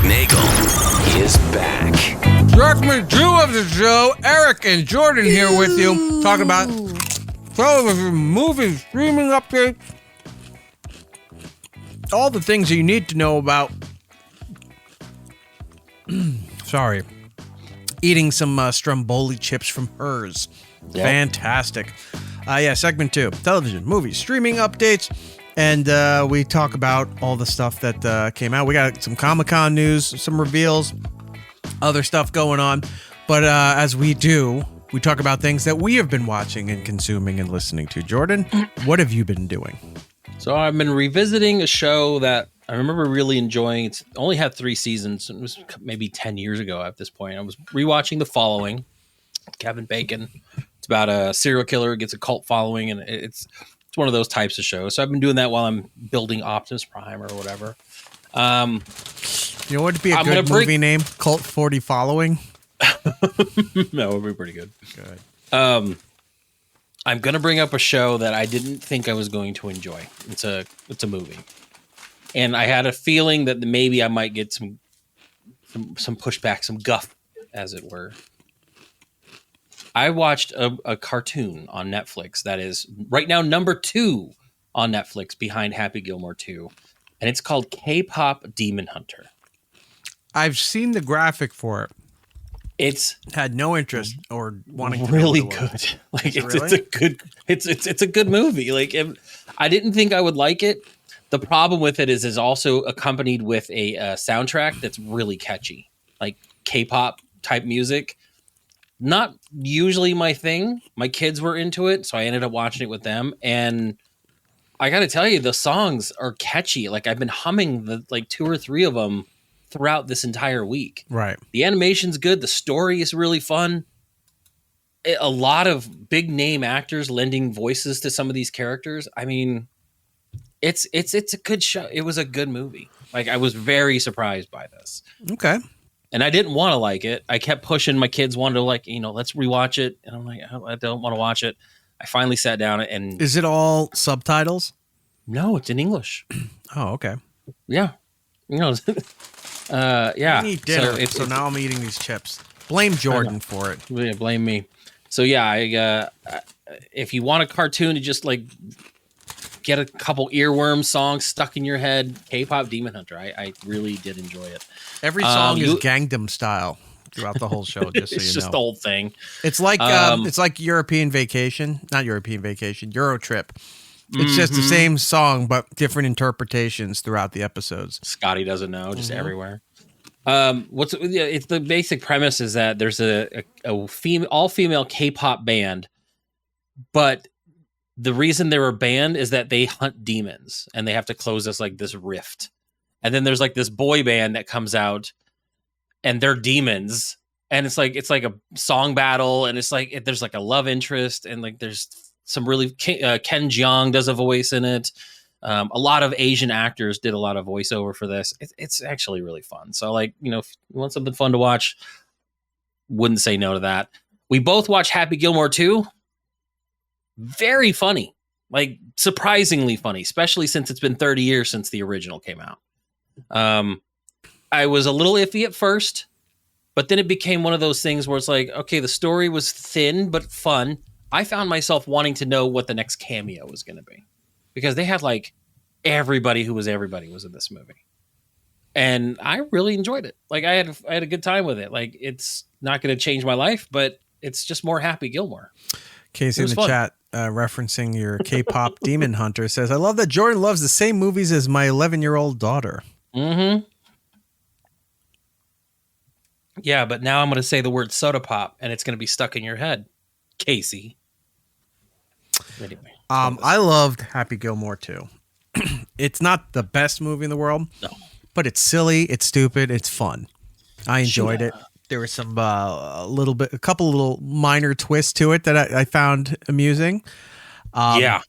McNagel is back. Segment 2 of the show. Eric and Jordan here with you, talking about television, movies, streaming updates, all the things you need to know about. Sorry. Eating some Stromboli chips from hers. Yep. Fantastic. Segment 2. Television, movies, streaming updates. And we talk about all the stuff that came out. We got some Comic-Con news, some reveals, other stuff going on. But as we do, we talk about things that we have been watching and consuming and listening to. Jordan, what have you been doing? So I've been revisiting a show that I remember really enjoying. It's only had 3 seasons. It was maybe 10 years ago at this point. I was rewatching The Following, Kevin Bacon. It's about a serial killer who gets a cult following, and it's one of those types of shows. So I've been doing that while I'm building Optimus Prime or whatever. You know what would be a good movie name? Cult 40 Following? No, it would be pretty good. Good. I'm going to bring up a show that I didn't think I was going to enjoy. It's a movie. And I had a feeling that maybe I might get some pushback, some guff, as it were. I watched a cartoon on Netflix that is right now number 2 on Netflix behind Happy Gilmore 2. And it's called K-Pop Demon Hunter. I've seen the graphic for it. It's had no interest or wanting to really know what it was. good. Like it's a good movie. Like I didn't think I would like it. The problem with it is also accompanied with a soundtrack that's really catchy, like K-pop type music. Not usually my thing. My kids were into it, so I ended up watching it with them. And I got to tell you, the songs are catchy. Like I've been humming the 2 or 3 of them throughout this entire week. Right. The animation's good. The story is really fun. A lot of big name actors lending voices to some of these characters. I mean, it's a good show. It was a good movie. Like I was very surprised by this. Okay. And I didn't want to like it. I kept pushing. My kids wanted to let's rewatch it. And I'm like, I don't want to watch it. I finally sat down and... Is it all subtitles? No, it's in English. Oh, okay. Yeah. Yeah. I need dinner, so now I'm eating these chips. Blame Jordan for it. Yeah, blame me. So yeah, if you want a cartoon to just get a couple earworm songs stuck in your head, K-Pop Demon Hunter. I really did enjoy it. Every song is Gangnam Style throughout the whole show. Just so it's you just know. the whole thing. It's like European Vacation, not European Vacation, Euro Trip. It's just the same song, but different interpretations throughout the episodes. Scotty doesn't know, just everywhere. It's the basic premise is that there's a all-female K-pop band, but the reason they were banned is that they hunt demons and they have to close this rift. And then there's this boy band that comes out and they're demons. And it's like a song battle. And it's there's a love interest and there's some really Ken Jeong does a voice in it. A lot of Asian actors did a lot of voiceover for this. It's actually really fun. So if you want something fun to watch, wouldn't say no to that. We both watched Happy Gilmore 2. Very funny, surprisingly funny, especially since it's been 30 years since the original came out. I was a little iffy at first, but then it became one of those things where it's okay, the story was thin but fun. I found myself wanting to know what the next cameo was going to be because they had everybody who was everybody was in this movie. And I really enjoyed it. I had a good time with it. It's not going to change my life, but it's just more Happy Gilmore. Casey in the chat referencing your K-pop Demon Hunter says, I love that Jordan loves the same movies as my 11-year-old daughter. Mm-hmm. Yeah, but now I'm going to say the word soda pop and it's going to be stuck in your head. Casey. Anyway. I loved Happy Gilmore too. It's not the best movie in the world. No. But it's silly, it's stupid, it's fun. I enjoyed it. There was some a couple little minor twists to it that I found amusing. Yeah.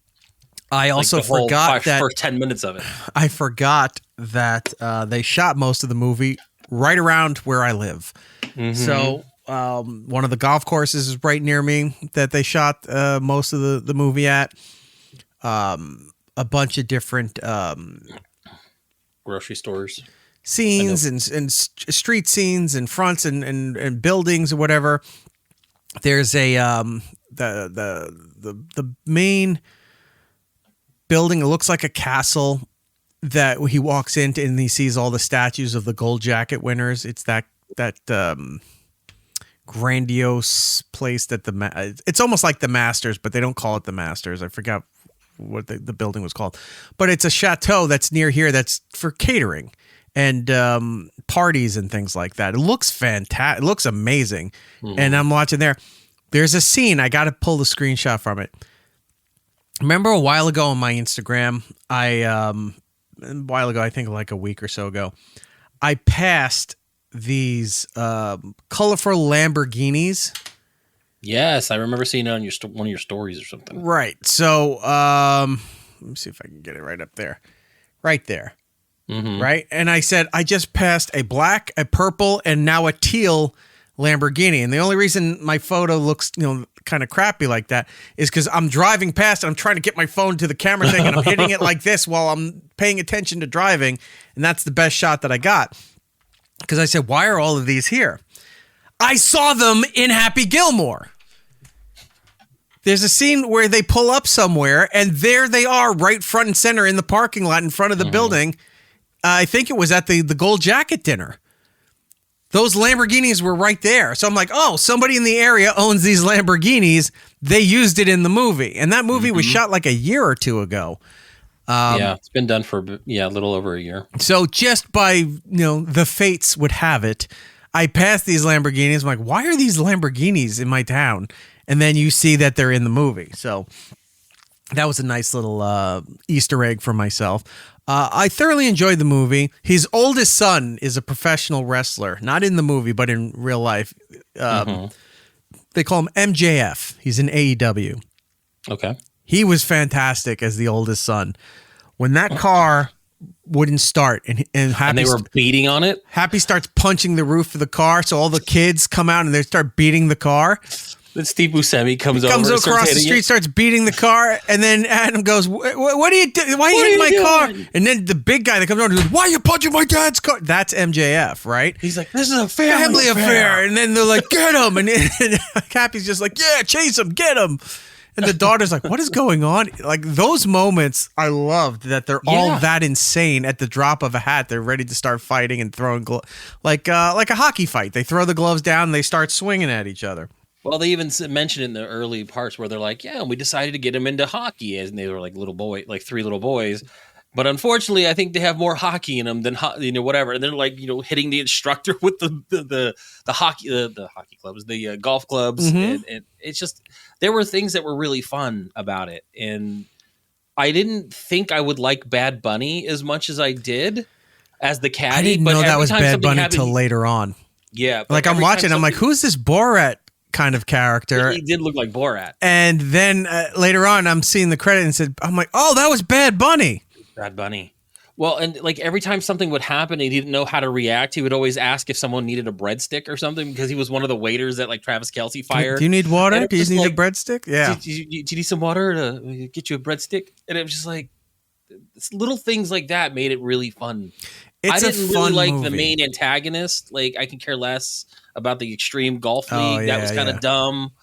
I also forgot that first 10 minutes of it. I forgot that they shot most of the movie right around where I live. Mm-hmm. So one of the golf courses is right near me that they shot most of the movie at. A bunch of different grocery stores. scenes and street scenes and fronts and buildings or whatever. There's a the main building. It looks like a castle that he walks into and he sees all the statues of the gold jacket winners. It's that grandiose place that it's almost like the Masters, but they don't call it the Masters. I forgot what the building was called, but it's a chateau that's near here that's for catering and parties and things like that. It looks fantastic. It looks amazing. Mm-hmm. And I'm watching there. There's a scene. I got to pull the screenshot from it. Remember a while ago on my Instagram, I think like a week or so ago, I passed these colorful Lamborghinis. Yes, I remember seeing it on one of your stories or something. Right. So let me see if I can get it right up there. Right there. Mm-hmm. Right. And I said, I just passed a black, a purple, and now a teal Lamborghini. And the only reason my photo looks, kind of crappy like that is because I'm driving past and I'm trying to get my phone to the camera thing and I'm hitting it like this while I'm paying attention to driving. And that's the best shot that I got. Because I said, why are all of these here? I saw them in Happy Gilmore. There's a scene where they pull up somewhere and there they are right front and center in the parking lot in front of the building. I think it was at the Gold Jacket dinner. Those Lamborghinis were right there. So I'm like, oh, somebody in the area owns these Lamborghinis. They used it in the movie. And that movie was shot like a year or two ago. It's been done for a little over a year. So just by, the fates would have it, I passed these Lamborghinis. I'm like, why are these Lamborghinis in my town? And then you see that they're in the movie. So that was a nice little Easter egg for myself. I thoroughly enjoyed the movie. His oldest son is a professional wrestler, not in the movie, but in real life. They call him MJF. He's in AEW. Okay. He was fantastic as the oldest son. When that car wouldn't start and they were beating on it, Happy starts punching the roof of the car, so all the kids come out and they start beating the car. Then Steve Buscemi comes across the street, starts beating the car, and then Adam goes, "What are you doing? Why are you hitting my car?" And then the big guy that comes over goes, "Why are you punching my dad's car?" That's MJF, right? He's like, "This is a family affair." And then they're like, "Get him!" And Happy's just like, "Yeah, chase him, get him." And the daughter's like, "What is going on?" Like those moments, I loved that they're all that insane. At the drop of a hat, they're ready to start fighting and throwing like a hockey fight. They throw the gloves down and they start swinging at each other. Well, they even mentioned in the early parts where they're like, "Yeah, we decided to get him into hockey," and they were like three little boys. But unfortunately, I think they have more hockey in them than whatever. And they're like, hitting the instructor with the hockey clubs, the golf clubs, and it's just there were things that were really fun about it. And I didn't think I would like Bad Bunny as much as I did as the caddy. I didn't know that was Bad Bunny until later on. Yeah, like I'm watching, I'm like, who's this Borat kind of character? He did look like Borat. And then later on, I'm seeing the credit and I'm like, oh, that was Bad Bunny. Bad Bunny. Well, and like every time something would happen and he didn't know how to react, he would always ask if someone needed a breadstick or something because he was one of the waiters that like Travis Kelce fired. Do you need water? Do you need a breadstick? Yeah. Do you need some water to get you a breadstick? And it was just like little things like that made it really fun. I didn't really like the main antagonist. Like I can care less about the Extreme Golf League. That was kind of dumb.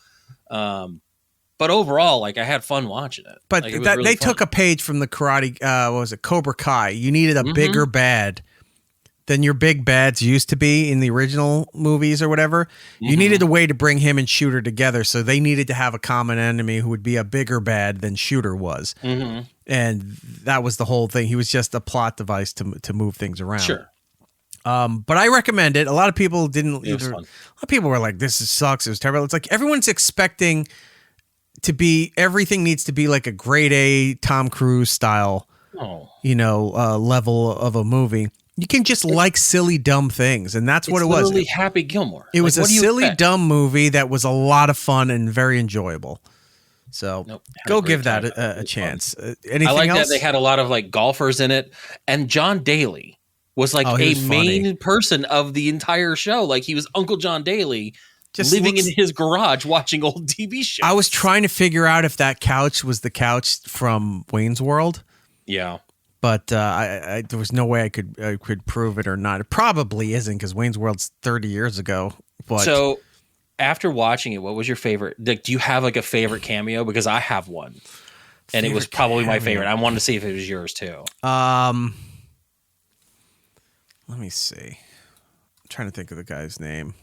But overall, like I had fun watching it. But like, they took a page from the karate, what was it, Cobra Kai. You needed a bigger bad than your big bads used to be in the original movies or whatever. You needed a way to bring him and Shooter together. So they needed to have a common enemy who would be a bigger bad than Shooter was. And that was the whole thing. He was just a plot device to move things around. Sure. But I recommend it. A lot of people didn't. It was fun. A lot of people were like, "This sucks. It was terrible." It's like everyone's expecting to be everything needs to be like a grade A Tom Cruise style, level of a movie. You can just like silly, dumb things, and that's what it was. Literally Happy Gilmore. It was a silly, dumb movie that was a lot of fun and very enjoyable. So go give that a chance. Anything I like else? that they had a lot of like golfers in it, and John Daly was like a main person of the entire show. Like he was Uncle John Daly. Just living in his garage watching old TV shows. I was trying to figure out if that couch was the couch from Wayne's World. Yeah. But I there was no way I could prove it or not. It probably isn't because Wayne's World's 30 years ago. But so after watching it, what was your favorite? Like, do you have like a favorite cameo? Because I have one, and it was probably my favorite. I wanted to see if it was yours too. Let me see. I'm trying to think of the guy's name.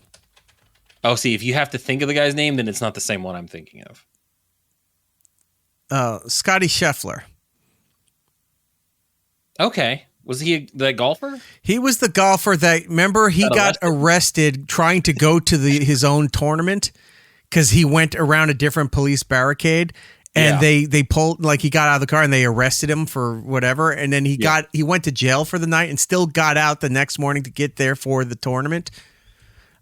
Oh, see, if you have to think of the guy's name, then it's not the same one I'm thinking of. Scotty Scheffler. Okay. Was he the golfer? He was the golfer that, remember, he got arrested trying to go to his own tournament because he went around a different police barricade, and they pulled, like, he got out of the car and they arrested him for whatever, and then he went to jail for the night and still got out the next morning to get there for the tournament.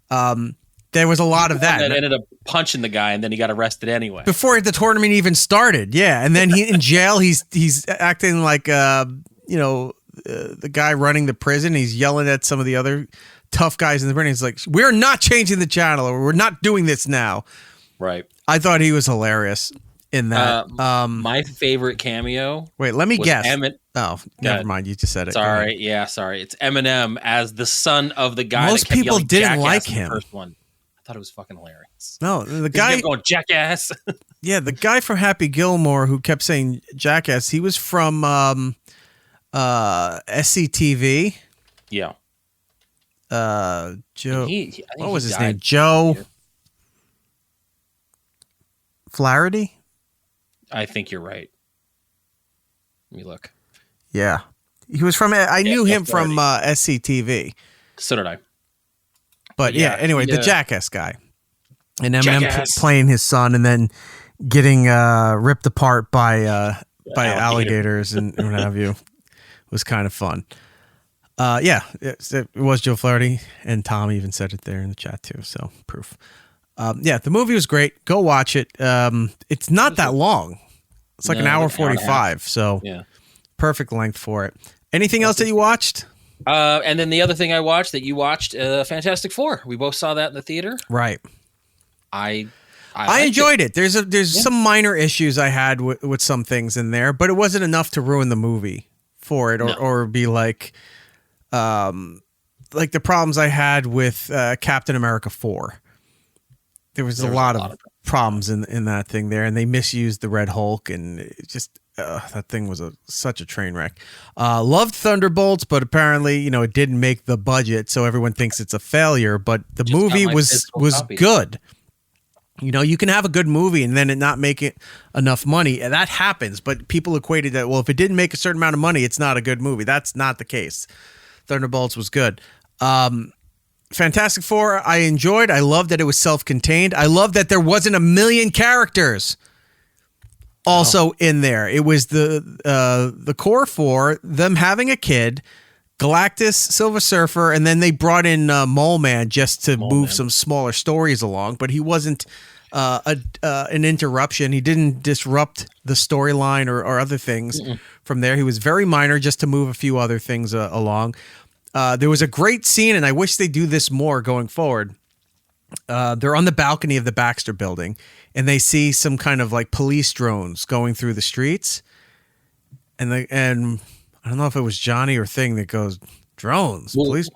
There was a lot of that. That ended up punching the guy, and then he got arrested anyway. Before the tournament even started, yeah. And then he in jail, he's acting like the guy running the prison. He's yelling at some of the other tough guys in the prison. He's like, "We're not changing the channel, or we're not doing this now." Right. I thought he was hilarious in that. My favorite cameo. Wait, let me guess. Oh, never mind. You just said it. Sorry. Yeah, sorry. It's Eminem as the son of the guy. Most people didn't like him. The first one. I thought it was fucking hilarious. No, the guy going jackass. Yeah, the guy from Happy Gilmore who kept saying jackass. He was from SCTV. Yeah. Joe. What was his name? Joe Flaherty? I think you're right. Let me look. Yeah. He was from, I knew him from SCTV. So did I. But anyway, the jackass guy. And Eminem playing his son and then getting ripped apart by alligators and what have you. Was kind of fun. It was Joe Flaherty, and Tom even said it there in the chat too, so proof. The movie was great. Go watch it. It's not that long. It's like an hour 45, so perfect length for it. Anything else that you watched? And then the other thing I watched that you watched, Fantastic Four. We both saw that in the theater. Right. I enjoyed it. There's some minor issues I had with some things in there, but it wasn't enough to ruin the movie for it or be like the problems I had with Captain America 4. There was a lot of problems in that thing there, and they misused the Red Hulk, and it just that thing was such a train wreck. Loved Thunderbolts, but apparently it didn't make the budget, so everyone thinks it's a failure. But the movie was good. You can have a good movie and then it not make it enough money. And that happens, but people equated that, well, if it didn't make a certain amount of money, it's not a good movie. That's not the case. Thunderbolts was good. Fantastic Four, I enjoyed. I loved that it was self-contained. I loved that there wasn't a million characters also in there. It was the core four, them having a kid, Galactus, Silver Surfer, and then they brought in Mole Man just to move some smaller stories along. But he wasn't an interruption. He didn't disrupt the storyline or other things from there. He was very minor just to move a few other things along. There was a great scene, and I wish they do this more going forward. They're on the balcony of the Baxter building, and they see some kind of like police drones going through the streets. And I don't know if it was Johnny or Thing that goes, drones, police.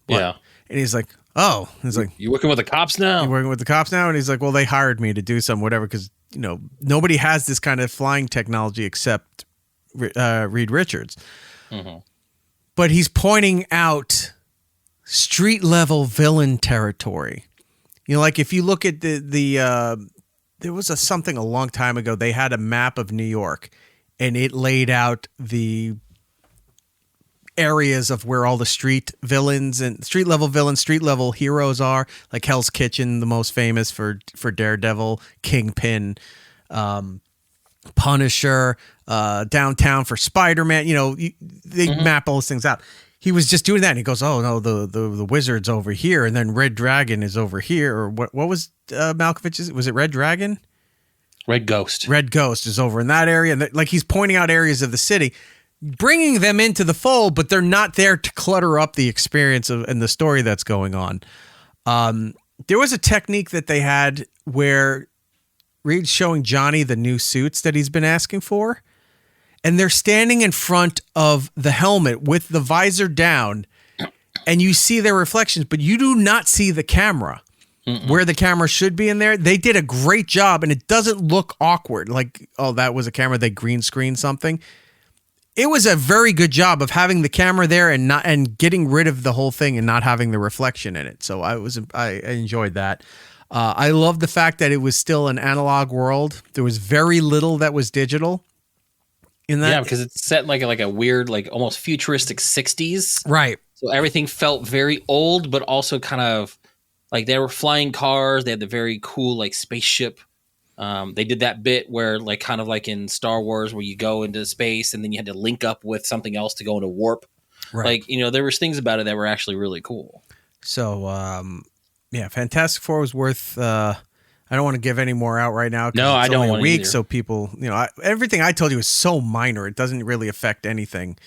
What? Yeah. And he's like, oh. He's like, you working with the cops now? You're working with the cops now? And he's like, well, they hired me to do some whatever because, nobody has this kind of flying technology except Reed Richards. Mm-hmm. But he's pointing out street level villain territory. Like if you look at the there was something a long time ago, they had a map of New York and it laid out the areas of where all the street villains and street level heroes are, like Hell's Kitchen, the most famous for Daredevil, Kingpin, Punisher, downtown for Spider-Man. They map all those things out. He was just doing that, and he goes, "Oh no, the Wizard's over here, and then Red Dragon is over here." Or what was Malkovich's? Was it Red Dragon? Red Ghost. Red Ghost is over in that area, and like he's pointing out areas of the city, bringing them into the fold, but they're not there to clutter up the experience and the story that's going on. There was a technique that they had where Reed's showing Johnny the new suits that he's been asking for. and they're standing in front of the helmet with the visor down, and you see their reflections, but you do not see the camera. Where the camera should be in there. They did a great job, and it doesn't look awkward. Like, oh, that was a camera. They green screened something. It was a very good job of having the camera there and getting rid of the whole thing and not having the reflection in it. So I enjoyed that. I love the fact that it was still an analog world. There was very little that was digital in that. Yeah, because it's set in like a weird, like almost futuristic 60s. Right. So everything felt very old, but also kind of like they were flying cars. They had the very cool like spaceship. They did that bit where like kind of like in Star Wars where you go into space and then you had to link up with something else to go into warp. Right. Like, you know, there was things about it that were actually really cool. So, yeah, Fantastic Four was worth. I don't want to give any more out right now. No, I don't want to. Week, so people, you know, everything I told you is so minor; it doesn't really affect anything.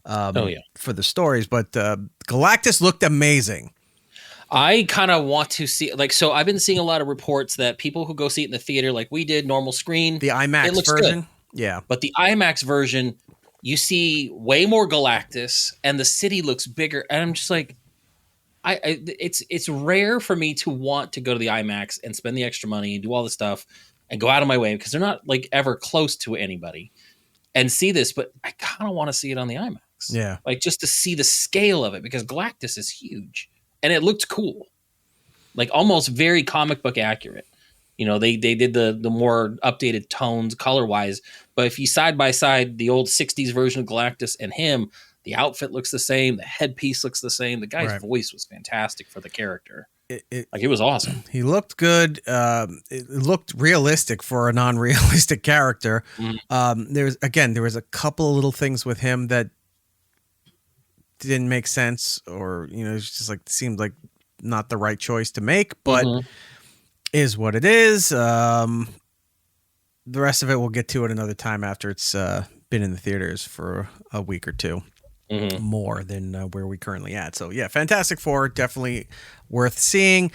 For the stories, but Galactus looked amazing. I kind of want to see, like, so I've been seeing a lot of reports that people who go see it in the theater, like we did, normal screen, the IMAX version, good. Yeah, but the IMAX version, you see way more Galactus, and the city looks bigger, and I'm just like. It's rare for me to want to go to the IMAX and spend the extra money and do all this stuff and go out of my way because they're not like ever close to anybody and see this, but I kind of want to see it on the IMAX. Yeah. Like just to see the scale of it because Galactus is huge and it looked cool. Like almost very comic book accurate. You know, they did the more updated tones color wise, but if you side by side the old 60s version of Galactus and him, the outfit looks the same. The headpiece looks the same. The guy's voice was fantastic for the character. It was awesome. He looked good. It looked realistic for a non-realistic character. There was a couple of little things with him that didn't make sense, or you know, it's just like seemed like not the right choice to make. But is what it is. The rest of it we'll get to at another time after it's been in the theaters for a week or two. More than where we currently at. So yeah, Fantastic Four, definitely worth seeing.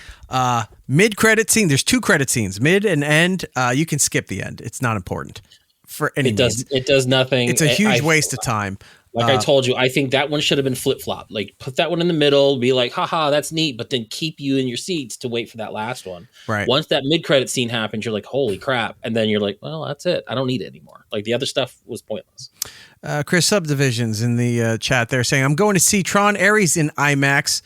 Mid-credit scene, there's 2 credit scenes, mid and end. You can skip the end. It's not important for any means. It does nothing. It's a huge waste of time. Like I told you, I think that one should have been flip-flop. Like put that one in the middle, be like, haha, that's neat, but then keep you in your seats to wait for that last one. Right. Once that mid-credit scene happens, you're like, holy crap. And then you're like, well, that's it. I don't need it anymore. Like the other stuff was pointless. Chris Subdivisions in the chat there saying, I'm going to see Tron Ares in IMAX.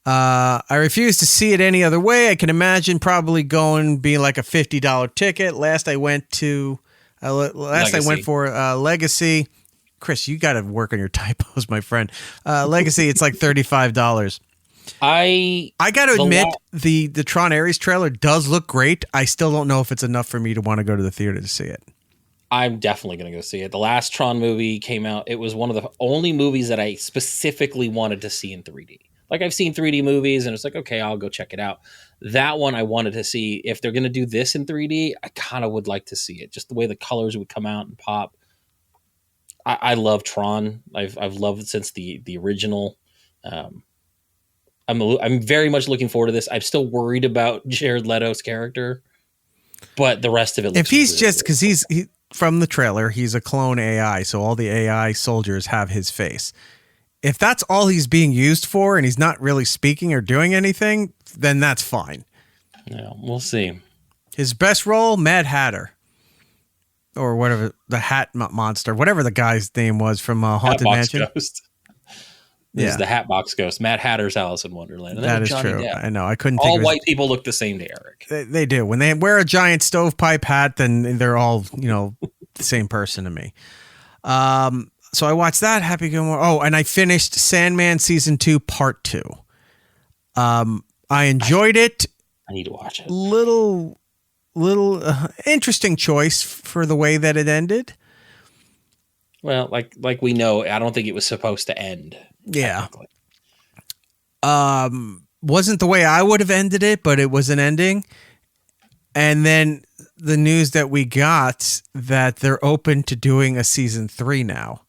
I refuse to see it any other way. I can imagine probably going being like a $50 ticket. Last I went for Legacy. Chris, you got to work on your typos, my friend. Legacy, it's like $35. I got to admit, the Tron Ares trailer does look great. I still don't know if it's enough for me to want to go to the theater to see it. I'm definitely going to go see it. The last Tron movie came out. It was one of the only movies that I specifically wanted to see in 3D. Like I've seen 3D movies and it's like, okay, I'll go check it out. That one I wanted to see. If they're going to do this in 3D, I kind of would like to see it. Just the way the colors would come out and pop. I love Tron. I've loved it since the original. I'm very much looking forward to this. I'm still worried about Jared Leto's character, but the rest of it looks if he's really just because he from the trailer, he's a clone AI, so all the AI soldiers have his face. If that's all he's being used for and he's not really speaking or doing anything, then that's fine. Yeah, we'll see. His best role, Mad Hatter. Or whatever, the Hat Monster, whatever the guy's name was from Haunted Mansion. Ghost. This is the Hatbox Ghost. Mad Hatter's Alice in Wonderland. And that is Johnny true. Depp. I know. I couldn't all think white people look the same to Eric. They do. When they wear a giant stovepipe hat, then they're all, the same person to me. So I watched that. Happy Gilmore. Oh, and I finished Sandman Season 2, Part 2. I enjoyed it. I need to watch it. Little interesting choice for the way that it ended. Well, like we know, I don't think it was supposed to end. Yeah. Wasn't the way I would have ended it, but it was an ending. And then the news that we got that they're open to doing a season 3 now,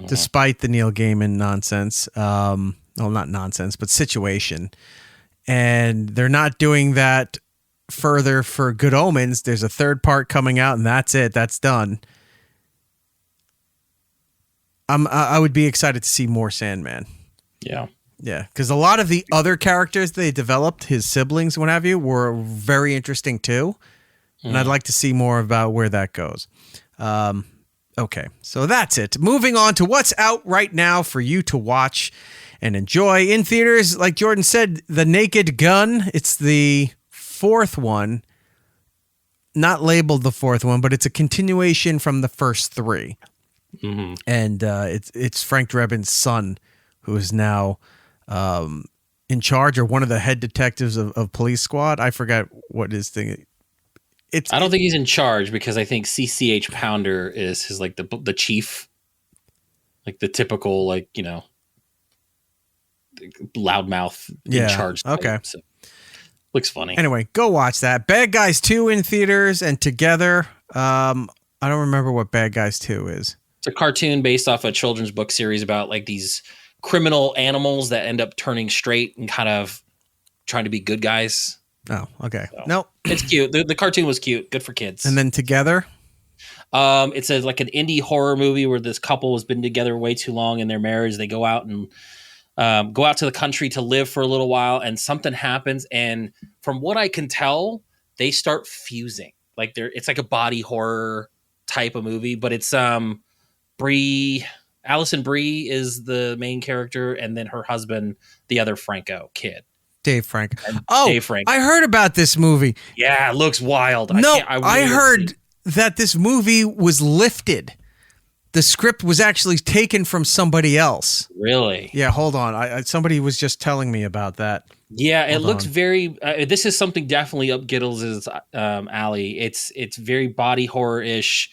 despite the Neil Gaiman nonsense. Well, not nonsense, but situation. And they're not doing that further for Good Omens. There's a 3rd part coming out, and that's it. That's done. I would be excited to see more Sandman. Yeah. Yeah, because a lot of the other characters they developed, his siblings, what have you, were very interesting too. And I'd like to see more about where that goes. Okay, so that's it. Moving on to what's out right now for you to watch and enjoy in theaters. Like Jordan said, The Naked Gun. It's the fourth one. Not labeled the fourth one, but it's a continuation from the first three. Mm-hmm. And it's Frank Drebin's son, who is now in charge or one of the head detectives of Police Squad. I forgot what his thing. I don't think he's in charge because I think CCH Pounder is his like the chief, like the typical like loudmouth in charge type. Okay, so, looks funny. Anyway, go watch that. Bad Guys 2 in theaters and Together. I don't remember what Bad Guys 2 is. It's a cartoon based off a children's book series about like these criminal animals that end up turning straight and kind of trying to be good guys. Oh, okay. So, nope. It's cute. The cartoon was cute. Good for kids. And then Together? It's like an indie horror movie where this couple has been together way too long in their marriage. They go out and go out to the country to live for a little while, and something happens. And from what I can tell, they start fusing. Like it's like a body horror type of movie, but it's Alison Brie is the main character, and then her husband, the other Franco kid. Dave Franco. Dave Franco. I heard about this movie. Yeah, it looks wild. I heard that this movie was lifted. The script was actually taken from somebody else. Really? Yeah, hold on. Somebody was just telling me about that. Yeah, it looks very. This is something definitely up Gittles' alley. It's very body horror-ish.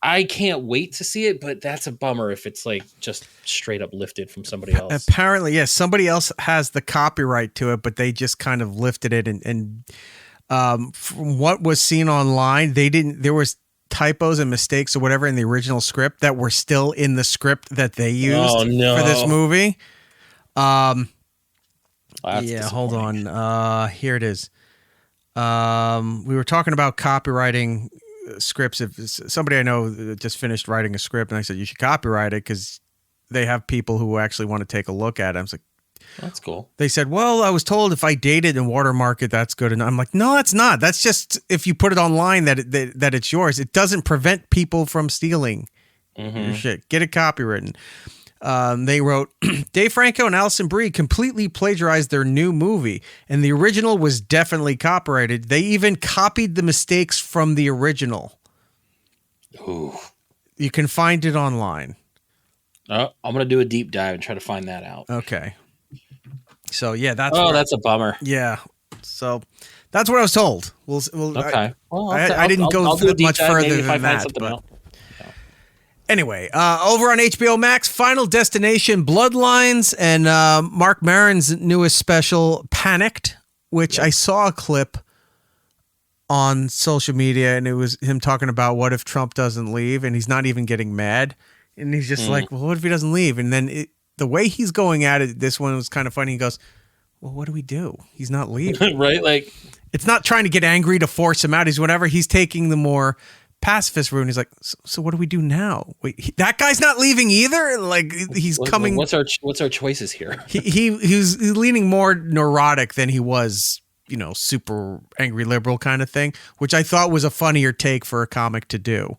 I can't wait to see it, but that's a bummer if it's like just straight up lifted from somebody else. Apparently, yes, somebody else has the copyright to it, but they just kind of lifted it. And from what was seen online, there was typos and mistakes or whatever in the original script that were still in the script that they used for this movie. Yeah, hold on. Here it is. We were talking about copywriting scripts. If somebody I know just finished writing a script and I said you should copyright it because they have people who actually want to take a look at it. I was like, that's cool. They said, well, I was told if I date it and watermark it, that's good enough. I'm like, no, that's not. That's just if you put it online that it's yours. It doesn't prevent people from stealing your shit. Get it copywritten. They wrote, Dave Franco and Alison Brie completely plagiarized their new movie, and the original was definitely copyrighted. They even copied the mistakes from the original. Ooh. You can find it online. I'm going to do a deep dive and try to find that out. Okay. So, yeah, that's that's a bummer. Yeah. So, that's what I was told. Okay. I didn't go much further than that. But anyway, over on HBO Max, Final Destination Bloodlines and Mark Maron's newest special, Panicked, which I saw a clip on social media, and it was him talking about what if Trump doesn't leave, and he's not even getting mad. And he's just like, well, what if he doesn't leave? And then the way he's going at it, this one was kind of funny. He goes, well, what do we do? He's not leaving. Right? Like, it's not trying to get angry to force him out. He's whatever. He's taking the more pacifist route. And he's like, so what do we do now? Wait, that guy's not leaving either. Like he's coming. What's our choices here? He's leaning more neurotic than he was, super angry liberal kind of thing, which I thought was a funnier take for a comic to do.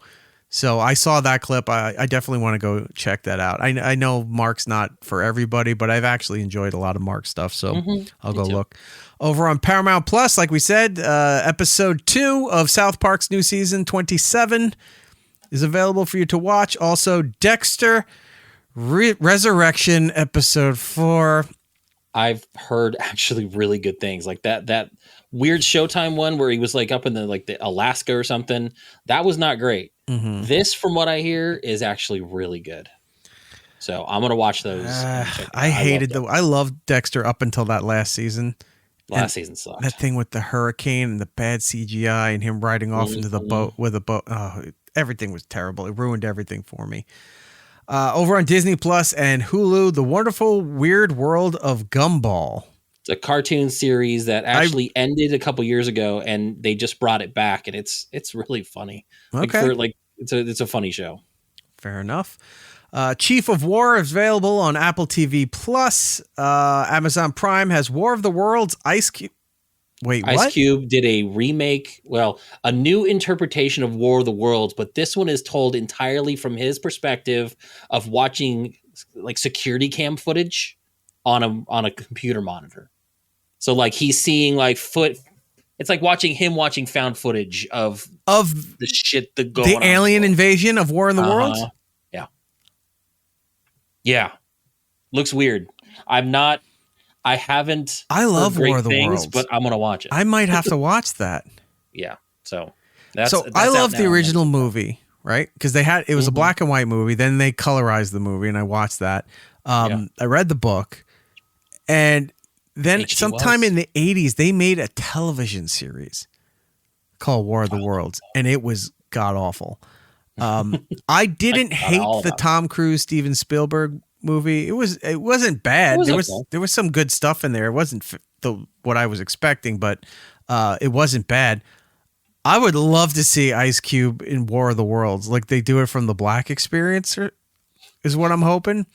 So I saw that clip. I definitely want to go check that out. I know Mark's not for everybody, but I've actually enjoyed a lot of Mark's stuff. So I'll go look. Over on Paramount Plus, like we said, episode 2 of South Park's new season 27 is available for you to watch. Also, Dexter Resurrection episode 4. I've heard actually really good things, like that weird Showtime one where he was like up in the Alaska or something. That was not great. This, from what I hear, is actually really good. So I'm gonna watch those. I loved Dexter up until that last season. Last season sucked. That thing with the hurricane and the bad CGI and him riding off into the boat with a boat. Oh, everything was terrible. It ruined everything for me. Over on Disney Plus and Hulu, The Wonderful Weird World of Gumball. It's a cartoon series that actually ended a couple years ago, and they just brought it back, and it's really funny. Okay. It's a funny show. Fair enough. Chief of War is available on Apple TV Plus. Amazon Prime has War of the Worlds. Ice Cube. Wait, what? Ice Cube did a remake, a new interpretation of War of the Worlds, but this one is told entirely from his perspective of watching like security cam footage on a computer monitor. So like he's seeing like it's like watching found footage of the shit that goes on. The alien invasion of War in the Worlds? Yeah. Yeah. Looks weird. I love heard War of the things, Worlds, but I'm going to watch it. I might have to watch that. Yeah. So I love the original movie, right? Because it was a black and white movie. Then they colorized the movie, and I watched that. I read the book, and then sometime in the 80s, they made a television series called War of the Worlds, and it was god awful. I didn't hate the Tom Cruise, Steven Spielberg movie. It wasn't bad. There was some good stuff in there. It wasn't what I was expecting, but it wasn't bad. I would love to see Ice Cube in War of the Worlds, like they do it from the Black Experience, is what I'm hoping.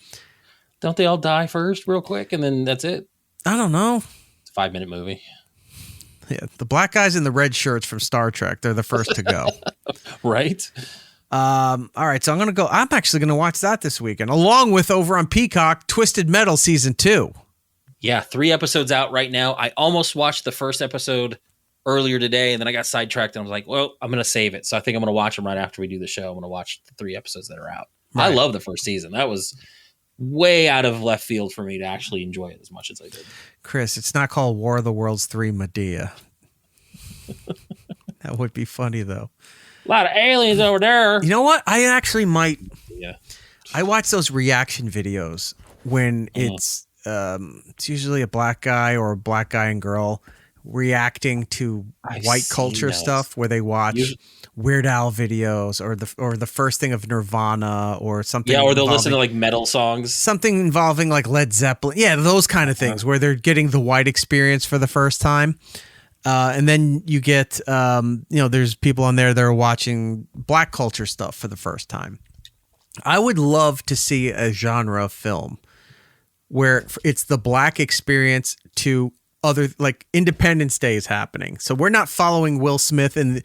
Don't they all die first, real quick, and then that's it? I don't know. It's a 5-minute movie. Yeah, the black guys in the red shirts from Star Trek, they're the first to go. Right? All right, so I'm actually going to watch that this weekend, along with over on Peacock, Twisted Metal Season 2. Yeah, 3 episodes out right now. I almost watched the first episode earlier today, and then I got sidetracked, and I was like, well, I'm going to save it. So I think I'm going to watch them right after we do the show. I'm going to watch the 3 episodes that are out. Right. I love the first season. That was way out of left field for me to actually enjoy it as much as I did. Chris, it's not called War of the Worlds 3 Medea. That would be funny, though. A lot of aliens over there. You know what? I actually might. Yeah. I watch those reaction videos when it's usually a black guy or a black guy and girl reacting to white culture stuff, where they watch Weird Al videos or the first thing of Nirvana or something. Yeah, or they'll listen to like metal songs. Something involving like Led Zeppelin. Yeah, those kind of things where they're getting the white experience for the first time. And then you get, there's people on there that are watching black culture stuff for the first time. I would love to see a genre film where it's the black experience to other, like Independence Day is happening. So we're not following Will Smith and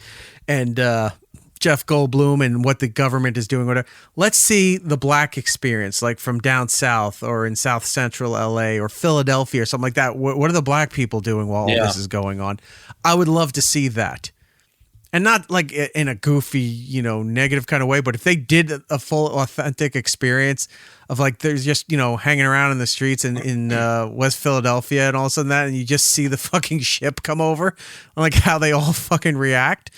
Jeff Goldblum and what the government is doing. Whatever. Let's see the black experience, like from down south or in South Central LA or Philadelphia or something like that. What are the black people doing while all this is going on? I would love to see that. And not like in a goofy, negative kind of way, but if they did a full authentic experience of like, there's just, hanging around in the streets in West Philadelphia and all of a sudden and you just see the fucking ship come over, like how they all fucking react.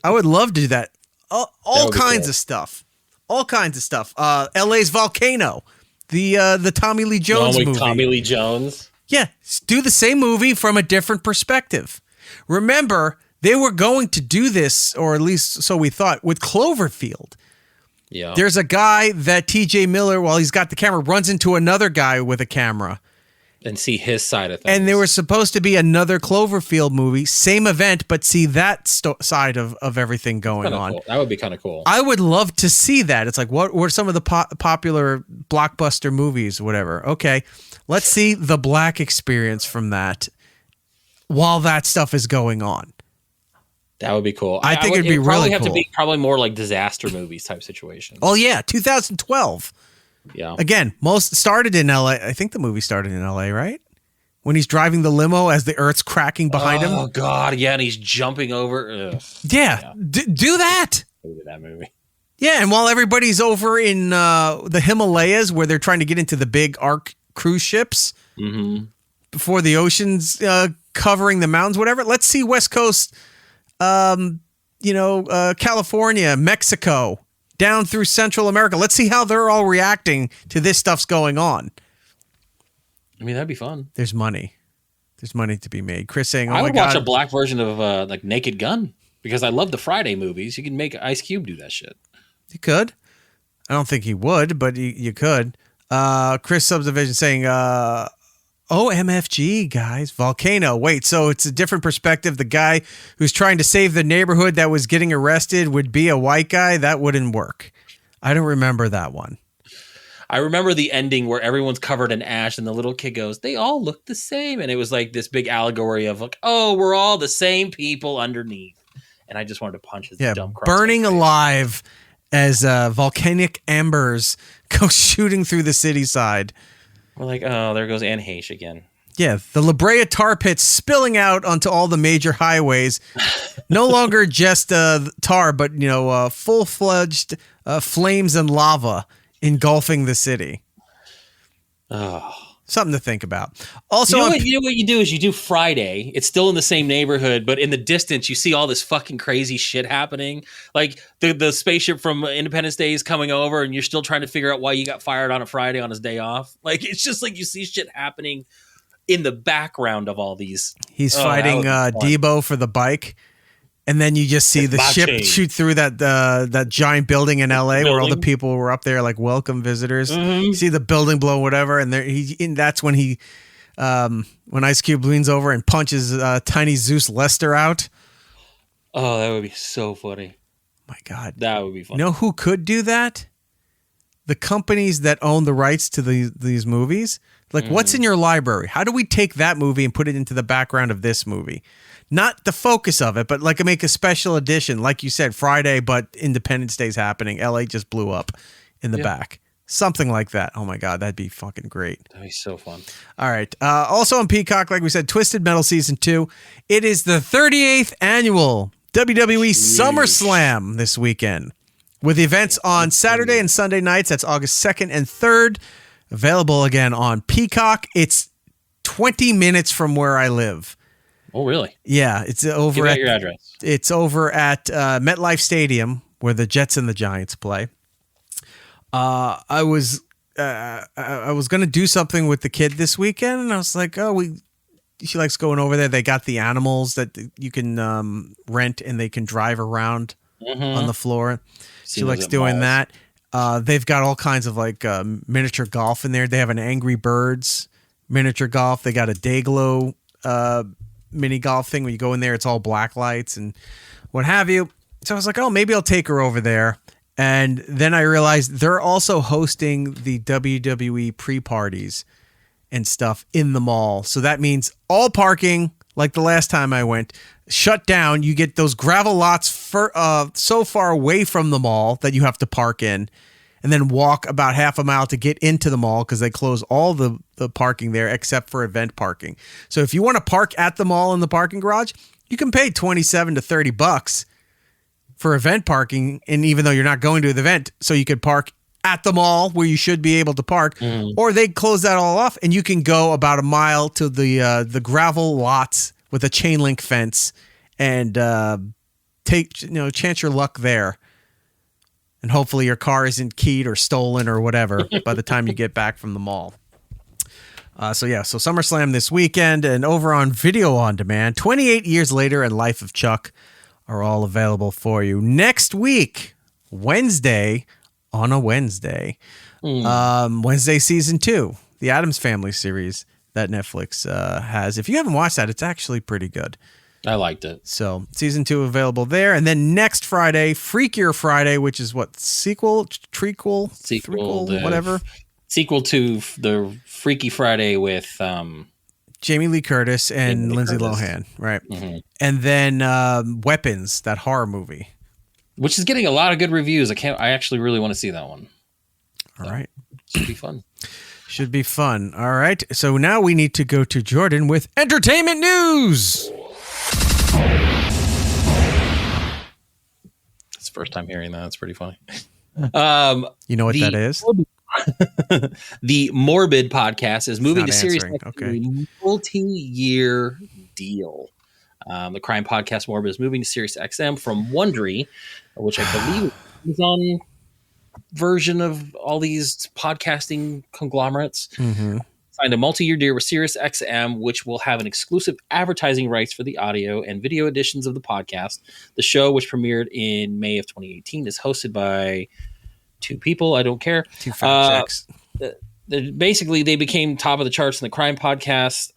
I would love to do that. All kinds of stuff. All kinds of stuff. LA's Volcano, the Tommy Lee Jones movie. Tommy Lee Jones. Yeah, do the same movie from a different perspective. Remember, they were going to do this, or at least so we thought, with Cloverfield. Yeah. There's a guy that TJ Miller, while he's got the camera, runs into another guy with a camera. And see his side of things. And there was supposed to be another Cloverfield movie, same event, but see that side of everything going on. Cool. That would be kind of cool. I would love to see that. It's like, what are some of the popular blockbuster movies, whatever. Okay, let's see the black experience from that while that stuff is going on. That would be cool. I think it'd be really cool. Have to be probably more like disaster movies type situation. Oh yeah, 2012. Yeah. Again, most started in LA. I think the movie started in LA, right? When he's driving the limo as the earth's cracking behind him. Oh God, yeah, and he's jumping over. Ugh. Yeah. Do that. I hated that movie. Yeah, and while everybody's over in the Himalayas where they're trying to get into the big Ark cruise ships before the ocean's covering the mountains, whatever. Let's see West Coast. California, Mexico, down through Central America. Let's see how they're all reacting to this stuff's going on. I mean, that'd be fun. There's money. There's money to be made. Chris saying, I would watch a black version of like Naked Gun because I love the Friday movies. You can make Ice Cube do that shit. You could. I don't think he would, but you could. Chris Subdivision saying, MFG, guys. Volcano. Wait, so it's a different perspective. The guy who's trying to save the neighborhood that was getting arrested would be a white guy? That wouldn't work. I don't remember that one. I remember the ending where everyone's covered in ash and the little kid goes, "They all look the same." And it was like this big allegory of like, oh, we're all the same people underneath. And I just wanted to punch his dumb cross. Burning alive as volcanic embers go shooting through the city side. We're like, oh, there goes Anne Heche again. Yeah, the La Brea tar pits spilling out onto all the major highways. No longer just tar, but full-fledged flames and lava engulfing the city. Oh. Something to think about. Also, you know what you do is you do Friday. It's still in the same neighborhood, but in the distance, you see all this fucking crazy shit happening. Like the spaceship from Independence Day is coming over, and you're still trying to figure out why you got fired on a Friday on his day off. Like it's just like you see shit happening in the background of all these. He's fighting Debo for the bike. And then you just see the ship shoot through that giant building in LA where all the people were up there like welcome visitors. Mm-hmm. You see the building blow, whatever, and that's when when Ice Cube leans over and punches tiny Zeus Lester out. Oh, that would be so funny. My God, that would be funny. You know who could do that? The companies that own the rights to these movies. Like, what's in your library? How do we take that movie and put it into the background of this movie? Not the focus of it, but like make a special edition. Like you said, Friday, but Independence Day's happening. LA just blew up in the back. Something like that. Oh my God, that'd be fucking great. That'd be so fun. All right. Also on Peacock, like we said, Twisted Metal Season 2. It is the 38th annual WWE SummerSlam this weekend. With events on Saturday and Sunday nights. That's August 2nd and 3rd. Available again on Peacock. It's 20 minutes from where I live. Oh, really? Yeah, it's over at your address. It's over at MetLife Stadium where the Jets and the Giants play. I was going to do something with the kid this weekend, and I was like, she likes going over there. They got the animals that you can rent, and they can drive around on the floor. She likes doing that. They've got all kinds of like miniature golf in there. They have an Angry Birds miniature golf. They got a Dayglow mini golf thing. When you go in there, it's all black lights and what have you. So I was like, oh, maybe I'll take her over there. And then I realized they're also hosting the WWE pre-parties and stuff in the mall. So that means all parking, like the last time I went, shut down. You get those gravel lots so far away from the mall that you have to park in, and then walk about half a mile to get into the mall because they close all the parking there except for event parking. So if you want to park at the mall in the parking garage, you can pay $27 to $30 for event parking, and even though you're not going to the event, so you could park at the mall where you should be able to park, or they close that all off, and you can go about a mile to the gravel lots with a chain link fence and chance your luck there. And hopefully your car isn't keyed or stolen or whatever by the time you get back from the mall. So SummerSlam this weekend, and over on Video On Demand, 28 Years Later and Life of Chuck are all available for you. Next week, Wednesday, Wednesday Season 2, the Addams Family series that Netflix has. If you haven't watched that, it's actually pretty good. I liked it. So Season 2 available there. And then next Friday, Freakier Friday, which is what? Sequel, whatever. Sequel to the Freaky Friday with Jamie Lee Curtis and Lindsay Lohan, right? Mm-hmm. And then Weapons, that horror movie, which is getting a lot of good reviews. I actually really want to see that one. All right, should be fun. Should be fun. All right, so now we need to go to Jordan with entertainment news. It's the first time hearing that. It's pretty funny. You know what that is? The Morbid podcast is moving to Sirius XM, a multi-year deal. The crime podcast Morbid is moving to Sirius XM from Wondery, which I believe is on version of all these podcasting conglomerates. Mm-hmm. Signed a multi-year deal with Sirius XM, which will have an exclusive advertising rights for the audio and video editions of the podcast. The show, which premiered in May of 2018, is hosted by two people. I don't care. Two fact checks. basically they became top of the charts in the crime podcast.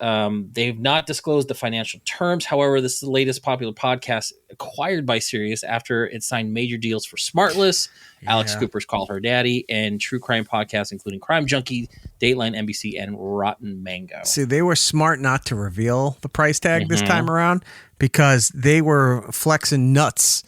They've not disclosed the financial terms. However, this is the latest popular podcast acquired by Sirius after it signed major deals for Smartless, Alex Cooper's Call Her Daddy, and true crime podcasts including Crime Junkie, Dateline NBC, and Rotten Mango. See, they were smart not to reveal the price tag this time around because they were flexing nuts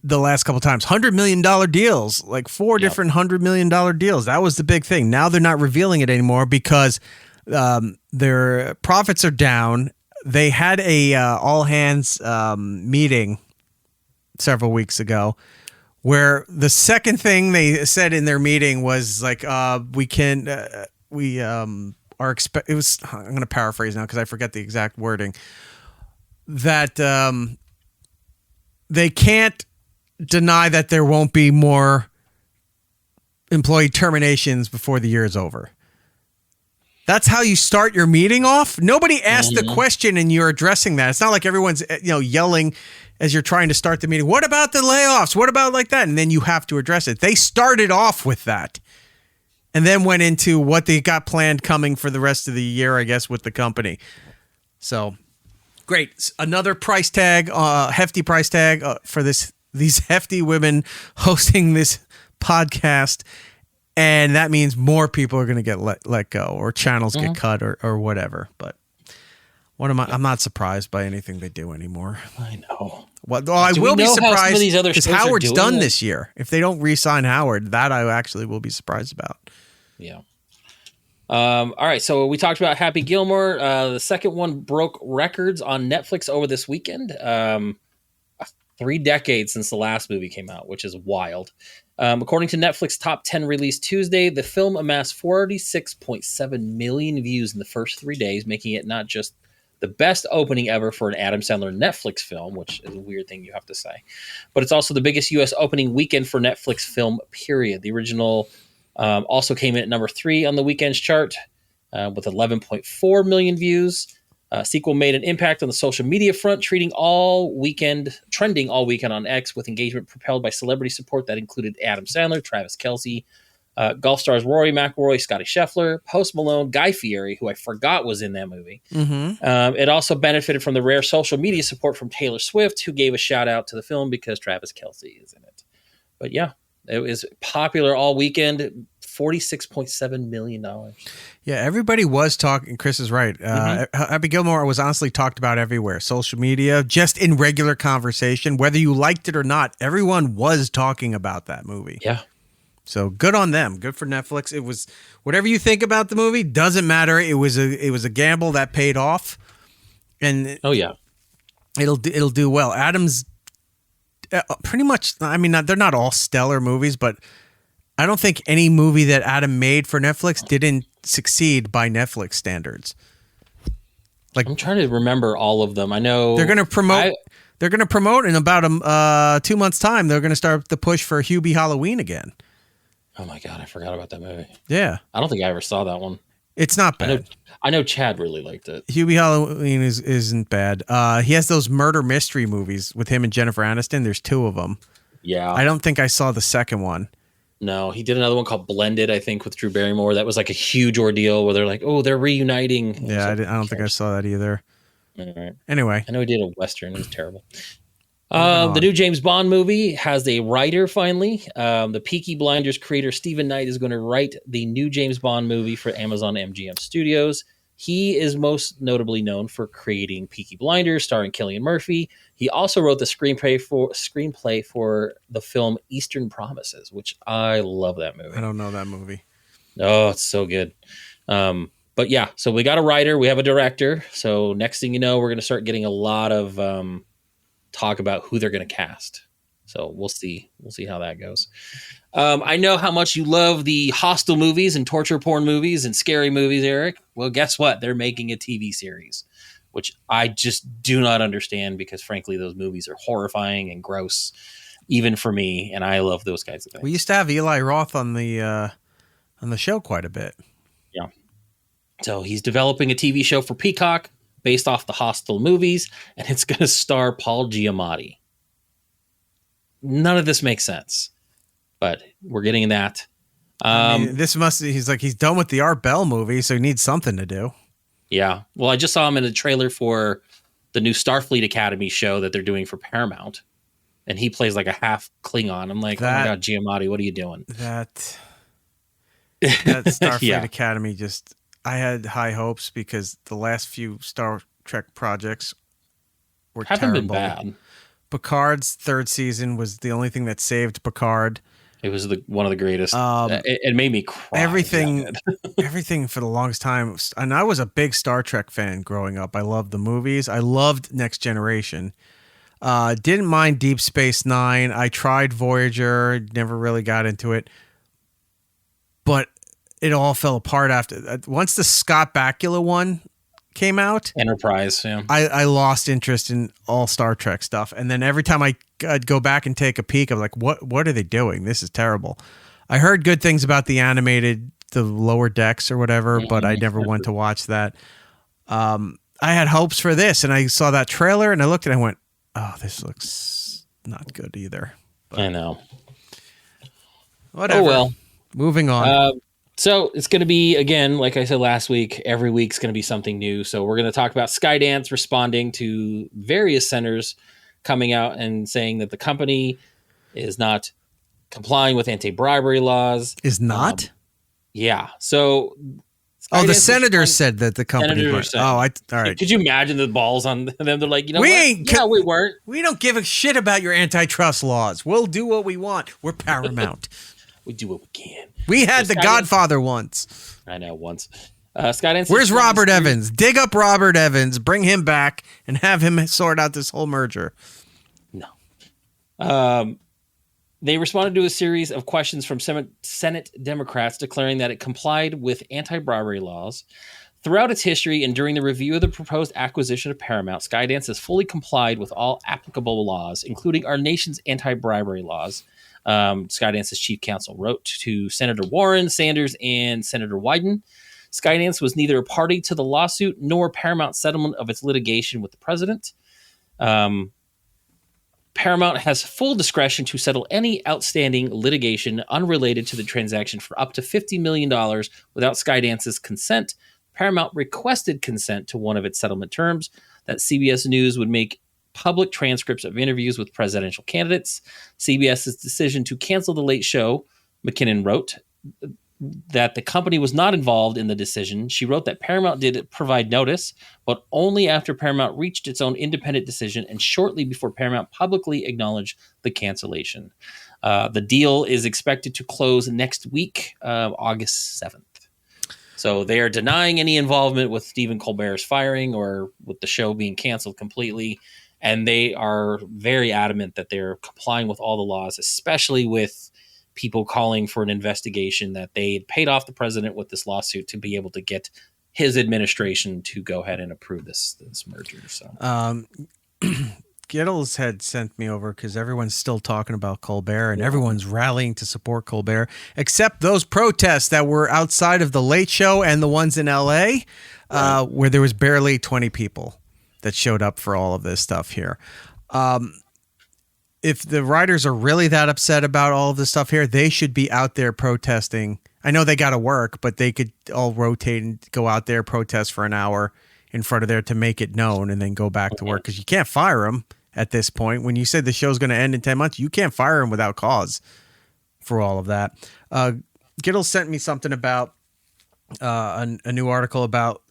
the last couple times. $100 million deals, like four different $100 million deals. That was the big thing. Now they're not revealing it anymore because their profits are down. They had a all hands meeting several weeks ago where the second thing they said in their meeting was like, I'm going to paraphrase now because I forget the exact wording, that they can't deny that there won't be more employee terminations before the year is over. That's how you start your meeting off. Nobody asked the question and you're addressing that. It's not like everyone's yelling as you're trying to start the meeting. What about the layoffs? What about like that? And then you have to address it. They started off with that and then went into what they got planned coming for the rest of the year, I guess, with the company. So great. Another price tag, hefty price tag for these hefty women hosting this podcast. And that means more people are going to get let go or channels get cut or whatever. But I'm not surprised by anything they do anymore. I know. Well, I will be surprised because Howard's done this year. If they don't re-sign Howard, that I actually will be surprised about. Yeah. All right. So we talked about Happy Gilmore. The second one broke records on Netflix over this weekend. 3 decades since the last movie came out, which is wild. According to Netflix Top 10 release Tuesday, the film amassed 46.7 million views in the first 3 days, making it not just the best opening ever for an Adam Sandler Netflix film, which is a weird thing you have to say, but it's also the biggest U.S. opening weekend for Netflix film, period. The original also came in at number 3 on the weekend's chart with 11.4 million views. Sequel made an impact on the social media front, trending all weekend on X with engagement propelled by celebrity support that included Adam Sandler, Travis Kelce, golf stars Rory McIlroy, Scotty Scheffler, Post Malone, Guy Fieri, who I forgot was in that movie. It also benefited from the rare social media support from Taylor Swift, who gave a shout out to the film because Travis Kelce is in it. But yeah, it was popular all weekend. $46.7 million. Yeah, everybody was talking. Chris is right. Happy Gilmore was honestly talked about everywhere. Social media, just in regular conversation, whether you liked it or not, everyone was talking about that movie. Yeah. So good on them. Good for Netflix. It was whatever you think about the movie, doesn't matter. It was a gamble that paid off. And it'll do well. Adam's pretty much, I mean, they're not all stellar movies, but I don't think any movie that Adam made for Netflix didn't succeed by Netflix standards. Like, I'm trying to remember all of them. I know they're going to promote. They're going to promote in about 2 months' time. They're going to start the push for Hubie Halloween again. Oh my god, I forgot about that movie. Yeah, I don't think I ever saw that one. It's not bad. I know Chad really liked it. Hubie Halloween isn't bad. He has those murder mystery movies with him and Jennifer Aniston. There's 2 of them. Yeah, I don't think I saw the second one. No, he did another one called Blended, I think, with Drew Barrymore. That was like a huge ordeal where they're like, oh, they're reuniting. Yeah, I don't think I saw that either. All right. Anyway. I know he did a Western. It was terrible. The new James Bond movie has a writer finally. The Peaky Blinders creator Stephen Knight is going to write the new James Bond movie for Amazon MGM Studios. He is most notably known for creating Peaky Blinders, starring Cillian Murphy. He also wrote the screenplay for the film Eastern Promises, which I love that movie. I don't know that movie. Oh, it's so good. But yeah, so we got a writer, we have a director. So next thing you know, we're going to start getting a lot of talk about who they're going to cast. So we'll see. We'll see how that goes. I know how much you love the hostile movies and torture porn movies and scary movies, Eric. Well, guess what? They're making a TV series, which I just do not understand because, frankly, those movies are horrifying and gross, even for me. And I love those kinds of things. We used to have Eli Roth on the show quite a bit. Yeah. So he's developing a TV show for Peacock based off the Hostel movies, and it's going to star Paul Giamatti. None of this makes sense, but we're getting that. He's done with the Art Bell movie, so he needs something to do. Yeah. Well, I just saw him in a trailer for the new Starfleet Academy show that they're doing for Paramount. And he plays like a half Klingon. I'm like, oh my God, Giamatti, what are you doing? That Starfleet Academy I had high hopes because the last few Star Trek projects were haven't terrible. been bad. Picard's third season was the only thing that saved Picard. It was one of the greatest. It made me cry. Everything for the longest time. And I was a big Star Trek fan growing up. I loved the movies. I loved Next Generation. Didn't mind Deep Space Nine. I tried Voyager. Never really got into it. But it all fell apart once the Scott Bakula one came out. Enterprise, yeah. I lost interest in all Star Trek stuff. And then every time I'd go back and take a peek, I'm like, what are they doing? This is terrible. I heard good things about the Lower Decks or whatever, but I never went to watch that. I had hopes for this, and I saw that trailer, and I looked and I went, oh, this looks not good either. But I know. Whatever. Oh, well. Moving on. So it's going to be, again, like I said last week, every week's going to be something new. So we're going to talk about Skydance responding to various centers coming out and saying that the company is not complying with anti-bribery laws. Is not? Yeah. So the senators said that the company was. All right. Could you imagine the balls on them? They're like, we weren't. We don't give a shit about your antitrust laws. We'll do what we want. We're Paramount. We do what we can. We had the Godfather once. I know, once. Skydance. Where's Robert Evans? Dig up Robert Evans, bring him back, and have him sort out this whole merger. No. They responded to a series of questions from Senate Democrats declaring that it complied with anti-bribery laws. Throughout its history and during the review of the proposed acquisition of Paramount, Skydance has fully complied with all applicable laws, including our nation's anti-bribery laws. Skydance's chief counsel wrote to Senator Warren, Sanders, and Senator Wyden. Skydance was neither a party to the lawsuit nor Paramount's settlement of its litigation with the president. Paramount has full discretion to settle any outstanding litigation unrelated to the transaction for up to $50 million without Skydance's consent. Paramount requested consent to one of its settlement terms that CBS News would make public transcripts of interviews with presidential candidates. CBS's decision to cancel The Late Show, McKinnon wrote that the company was not involved in the decision. She wrote that Paramount did provide notice, but only after Paramount reached its own independent decision and shortly before Paramount publicly acknowledged the cancellation. The deal is expected to close next week, August 7th. So they are denying any involvement with Stephen Colbert's firing or with the show being canceled completely. And they are very adamant that they're complying with all the laws, especially with people calling for an investigation that they had paid off the president with this lawsuit to be able to get his administration to go ahead and approve this merger. So, Gittles had sent me over because everyone's still talking about Colbert and everyone's rallying to support Colbert, except those protests that were outside of the Late Show and the ones in L.A., where there was barely 20 people that showed up for all of this stuff here. If the writers are really that upset about all of this stuff here, they should be out there protesting. I know they got to work, but they could all rotate and go out there, protest for an hour in front of there to make it known and then go back to work. Because you can't fire them at this point. When you said the show's going to end in 10 months, you can't fire them without cause for all of that. Gittles sent me something about a new article about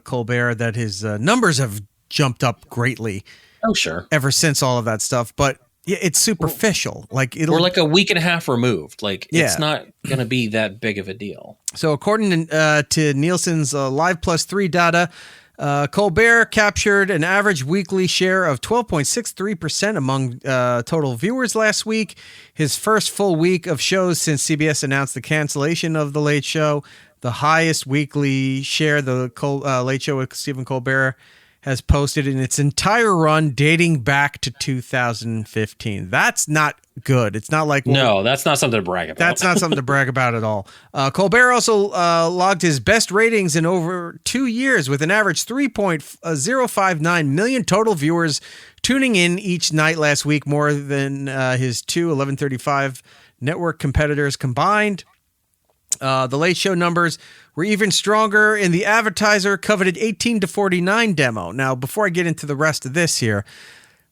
Colbert that his numbers have jumped up greatly. Oh, sure. Ever since all of that stuff. But yeah, it's superficial. We're like a week and a half removed. It's not going to be that big of a deal. So according to Nielsen's Live Plus 3 data, Colbert captured an average weekly share of 12.63% among total viewers last week. His first full week of shows since CBS announced the cancellation of The Late Show. The highest weekly share the Late Show with Stephen Colbert has posted in its entire run dating back to 2015. That's not good. It's not like... No, that's not something to brag about. That's not something to brag about at all. Colbert also logged his best ratings in over 2 years with an average 3.059 million total viewers tuning in each night last week, more than his two 11:35 network competitors combined. The Late Show numbers were even stronger in the advertiser coveted 18 to 49 demo. Now, before I get into the rest of this here,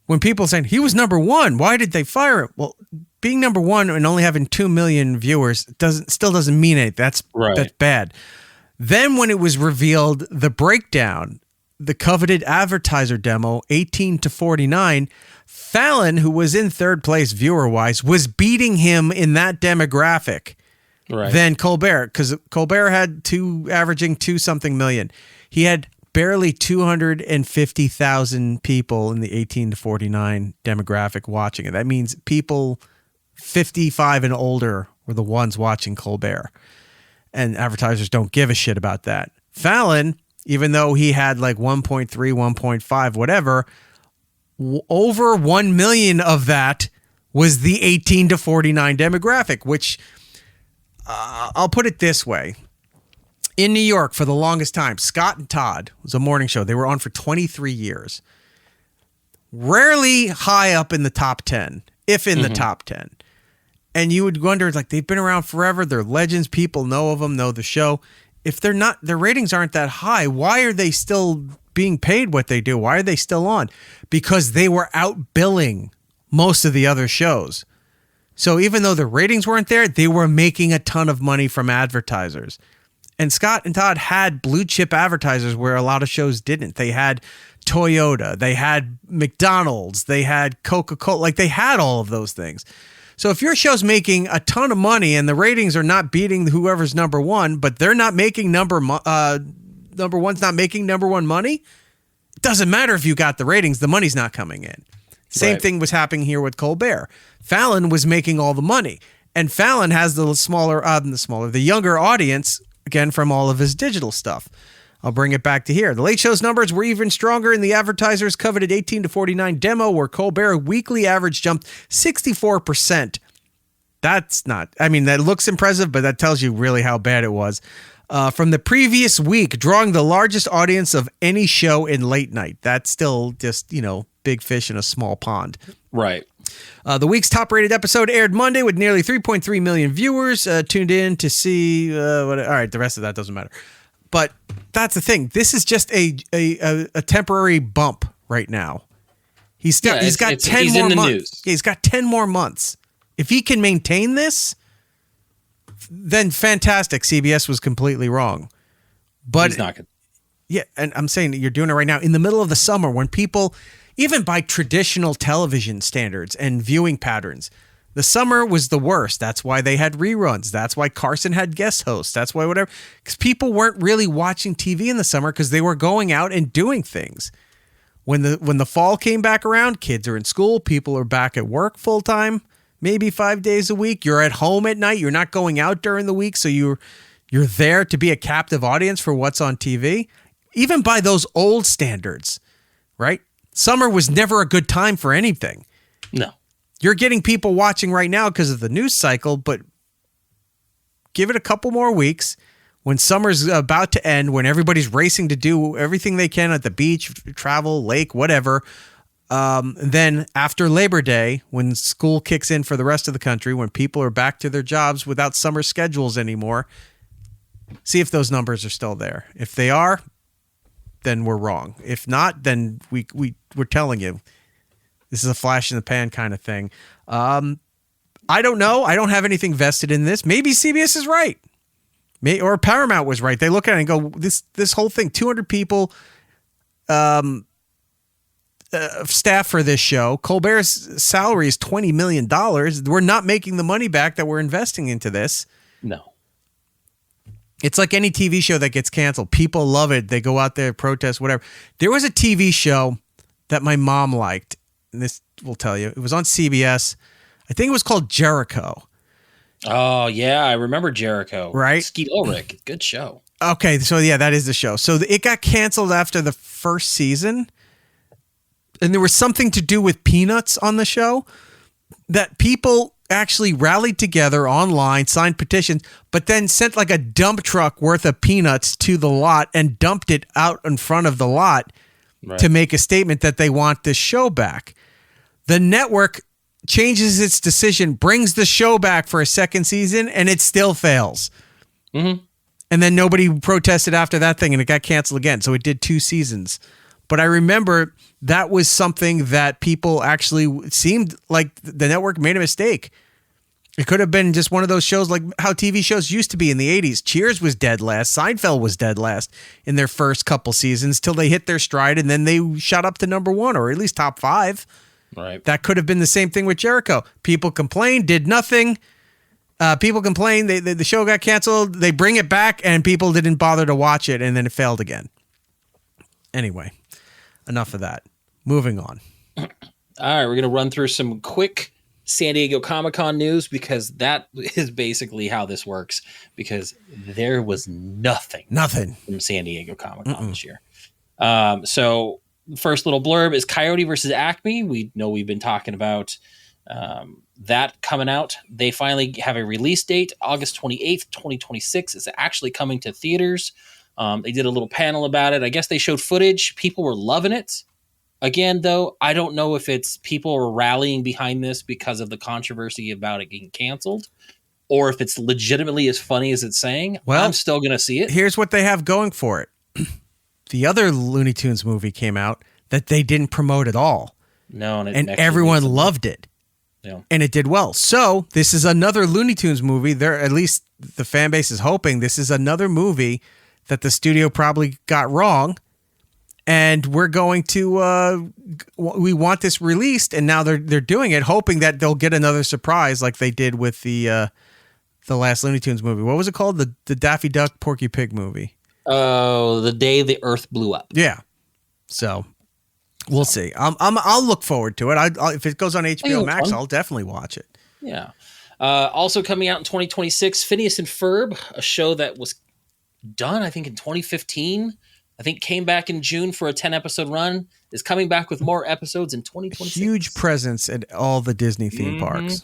when people are saying he was number one, why did they fire him? Well, being number one and only having 2 million viewers still doesn't mean anything. That's bad. Then when it was revealed, the breakdown, the coveted advertiser demo, 18 to 49, Fallon, who was in third place viewer-wise, was beating him in that demographic than Colbert, because Colbert had averaging 2-something million. He had barely 250,000 people in the 18 to 49 demographic watching it. That means people 55 and older were the ones watching Colbert. And advertisers don't give a shit about that. Fallon, even though he had like 1.3, 1.5, whatever, over 1 million of that was the 18 to 49 demographic, which I'll put it this way. In New York, for the longest time, Scott and Todd was a morning show. They were on for 23 years. Rarely high up in the top 10, if in the top 10. And you would wonder, like, they've been around forever. They're legends. People know of them, know the show. If they're not, their ratings aren't that high, why are they still being paid what they do? Why are they still on? Because they were outbilling most of the other shows. So even though the ratings weren't there, they were making a ton of money from advertisers. And Scott and Todd had blue chip advertisers where a lot of shows didn't. They had Toyota, they had McDonald's, they had Coca-Cola, like they had all of those things. So if your show's making a ton of money and the ratings are not beating whoever's number one, but they're not making number one's not making number one money, it doesn't matter if you got the ratings, the money's not coming in. Same thing was happening here with Colbert. Fallon was making all the money, and Fallon has the younger audience, again, from all of his digital stuff. I'll bring it back to here. The Late Show's numbers were even stronger in the advertisers coveted 18 to 49 demo, where Colbert weekly average jumped 64%. That's not, I mean, that looks impressive, but that tells you really how bad it was. From the previous week, drawing the largest audience of any show in late night. That's still just, big fish in a small pond. Right. The week's top-rated episode aired Monday with nearly 3.3 million viewers tuned in to see all right, the rest of that doesn't matter. But that's the thing. This is just a temporary bump right now. He's got 10 more months. Yeah, he's got 10 more months. If he can maintain this, then fantastic. CBS was completely wrong. But he's not good. Yeah, and I'm saying that you're doing it right now in the middle of the summer when people, even by traditional television standards and viewing patterns, the summer was the worst. That's why they had reruns. That's why Carson had guest hosts. That's why whatever. Because people weren't really watching TV in the summer because they were going out and doing things. When the fall came back around, kids are in school. People are back at work full time, maybe 5 days a week. You're at home at night. You're not going out during the week, so you're there to be a captive audience for what's on TV. Even by those old standards, right? Summer was never a good time for anything. No. You're getting people watching right now because of the news cycle, but give it a couple more weeks when summer's about to end, when everybody's racing to do everything they can at the beach, travel, lake, whatever. Then after Labor Day, when school kicks in for the rest of the country, when people are back to their jobs without summer schedules anymore, see if those numbers are still there. If they are, then we're wrong. If not, then we're telling you this is a flash in the pan kind of thing. I don't know. I don't have anything vested in this. Maybe CBS is right. Or Paramount was right. They look at it and go, this whole thing, 200 people, staff for this show. Colbert's salary is $20 million. We're not making the money back that we're investing into this. No. It's like any TV show that gets canceled. People love it. They go out there, protest, whatever. There was a TV show that my mom liked, and this will tell you. It was on CBS. I think it was called Jericho. Oh, yeah. I remember Jericho. Right? Skeet Ulrich. Good show. Okay, so yeah, that is the show. So it got canceled after the first season, and there was something to do with peanuts on the show that people actually rallied together online, signed petitions, but then sent like a dump truck worth of peanuts to the lot and dumped it out in front of the lot to make a statement that they want this show back. The network changes its decision, brings the show back for a second season, and it still fails. Mm-hmm. And then nobody protested after that thing and it got canceled again. So it did 2 seasons. But I remember that was something that people actually, it seemed like the network made a mistake. It could have been just one of those shows like how TV shows used to be in the 80s. Cheers was dead last. Seinfeld was dead last in their first couple seasons till they hit their stride and then they shot up to number 1 or at least top 5. Right. That could have been the same thing with Jericho. People complained, did nothing. People complained, the show got canceled. They bring it back and people didn't bother to watch it and then it failed again. Anyway, enough of that. Moving on. All right, we're going to run through some quick San Diego Comic-Con news because that is basically how this works because there was nothing from San Diego Comic-Con this year. So first little blurb is Coyote versus Acme. We know we've been talking about that coming out. They finally have a release date, August 28th, 2026. It's actually coming to theaters. They did a little panel about it. I guess they showed footage. People were loving it. Again, though, I don't know if it's people are rallying behind this because of the controversy about it getting canceled or if it's legitimately as funny as it's saying. Well, I'm still going to see it. Here's what they have going for it. The other Looney Tunes movie came out that they didn't promote at all. No, and everyone loved it. Yeah. And it did well. So this is another Looney Tunes movie. They're, at least the fan base is hoping this is another movie that the studio probably got wrong. And we're going to, we want this released, and now they're doing it, hoping that they'll get another surprise like they did with the last Looney Tunes movie. What was it called? The Daffy Duck Porky Pig movie. Oh, The Day the Earth Blew Up. Yeah. So we'll see. I'll look forward to it. If it goes on HBO Max, I'll definitely watch it. Yeah. Also coming out in 2026, Phineas and Ferb, a show that was done, I think, in 2015. I think came back in June for a 10-episode run, is coming back with more episodes in 2026. Huge presence at all the Disney theme parks.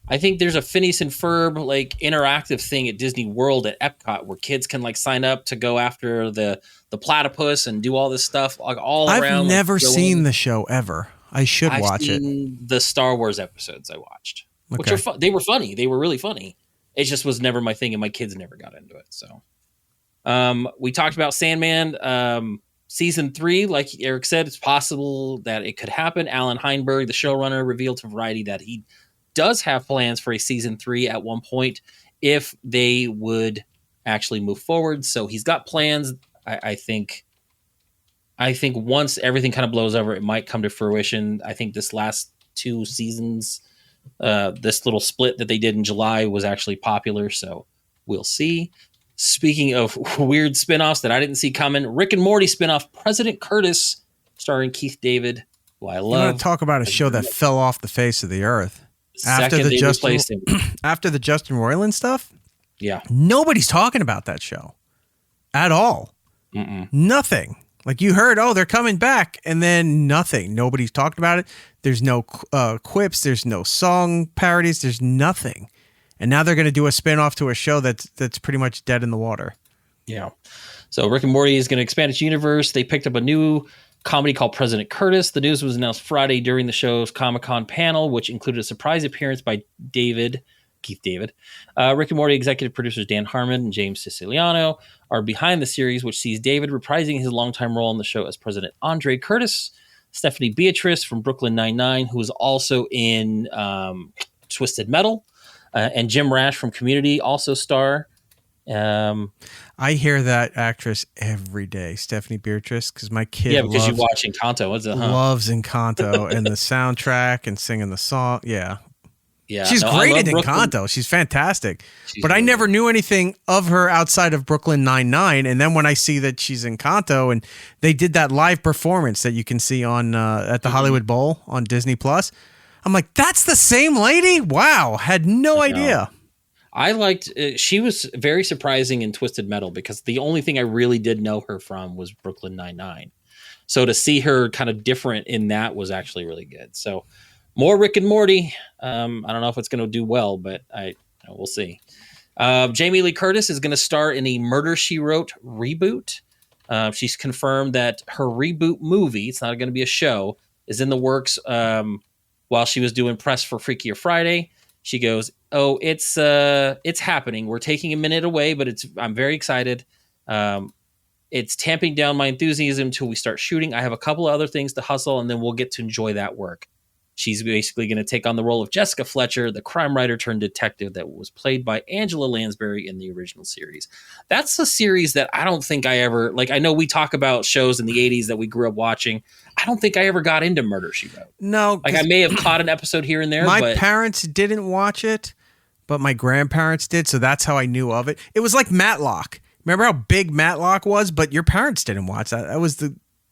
I think there's a Phineas and Ferb like interactive thing at Disney World at Epcot where kids can like sign up to go after the platypus and do all this stuff like all around. I've never seen the show ever. I should watch it. The Star Wars episodes I watched, which are fun. They were funny. They were really funny. It just was never my thing, and my kids never got into it. So. We talked about Sandman season 3. Like Eric said, it's possible that it could happen. Alan Heinberg, the showrunner, revealed to Variety that he does have plans for a season 3 at one point if they would actually move forward. So he's got plans. I think once everything kind of blows over, it might come to fruition. I think this last 2 seasons, this little split that they did in July was actually popular. So we'll see. Speaking of weird spinoffs that I didn't see coming, Rick and Morty spinoff, President Curtis, starring Keith David, who I love. You want to talk about a show that fell off the face of the earth after the Justin Roiland stuff? Yeah, nobody's talking about that show at all. Nothing. Like you heard, they're coming back, and then nothing. Nobody's talked about it. There's no quips. There's no song parodies. There's nothing. And now they're going to do a spinoff to a show that's pretty much dead in the water. Yeah. So Rick and Morty is going to expand its universe. They picked up a new comedy called President Curtis. The news was announced Friday during the show's Comic-Con panel, which included a surprise appearance by Keith David. Rick and Morty executive producers Dan Harmon and James Siciliano are behind the series, which sees David reprising his longtime role in the show as President Andre Curtis. Stephanie Beatrice from Brooklyn Nine-Nine, who is also in Twisted Metal. And Jim Rash from Community also star. I hear that actress every day, Stephanie Beatrice, because my kid because you watch Encanto. Loves Encanto and the soundtrack and singing the song. Yeah. She's no, great in Encanto. She's fantastic. But I never knew anything of her outside of Brooklyn Nine-Nine. And then when I see that she's in Encanto and they did that live performance that you can see on at the Hollywood Bowl on Disney Plus, I'm like, that's the same lady? Wow. Had no idea. I liked, she was very surprising in Twisted Metal because the only thing I really did know her from was Brooklyn Nine-Nine. So to see her kind of different in that was actually really good. So more Rick and Morty. I don't know if it's going to do well, but we'll see. Jamie Lee Curtis is going to star in a Murder, She Wrote reboot. She's confirmed that her reboot movie, it's not going to be a show, is in the works while she was doing press for Freakier Friday. She goes, "Oh, it's happening. We're taking a minute away, but I'm very excited. It's tamping down my enthusiasm until we start shooting. I have a couple of other things to hustle, and then we'll get to enjoy that work." She's basically going to take on the role of Jessica Fletcher, the crime writer turned detective that was played by Angela Lansbury in the original series. That's a series that I don't think I ever, like, I know we talk about shows in the 80s that we grew up watching. I don't think I ever got into Murder, She Wrote. No. Like, I may have caught an episode here and there. My parents didn't watch it, but my grandparents did, so that's how I knew of it. It was like Matlock. Remember how big Matlock was? But your parents didn't watch that.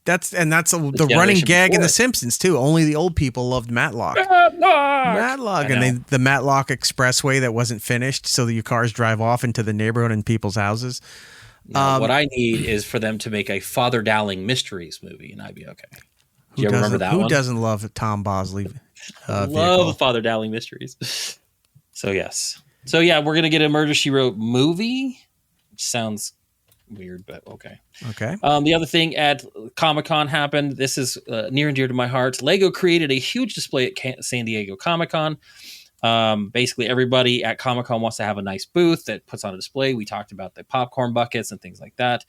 That's the running gag in The Simpsons too. Only the old people loved Matlock. Matlock, and the Matlock Expressway that wasn't finished, so that your cars drive off into the neighborhood and people's houses. What I need is for them to make a Father Dowling Mysteries movie, and I'd be okay. Do you ever remember that one? Who doesn't love Tom Bosley? Love Father Dowling Mysteries. So yes, we're gonna get a Murder, She Wrote movie. Which sounds weird, but okay. The other thing at Comic-Con happened. This is near and dear to my heart. Lego created a huge display at San Diego Comic-Con. Basically, everybody at Comic-Con wants to have a nice booth that puts on a display. We talked about the popcorn buckets and things like that.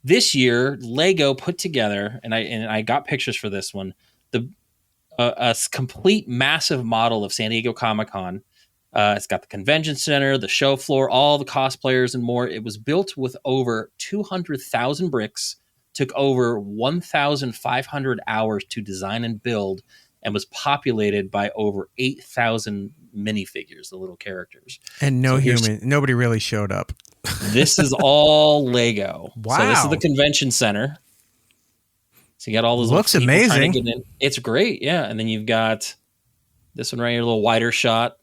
This year, Lego put together, and I got pictures for this one, a complete massive model of San Diego Comic-Con. It's got the convention center, the show floor, all the cosplayers and more. It was built with over 200,000 bricks, took over 1,500 hours to design and build, and was populated by over 8,000 minifigures, the little characters. And nobody really showed up. This is all Lego. Wow. So this is the convention center. So you got all those. Looks amazing. Get in. It's great, yeah. And then you've got this one right here, a little wider shot.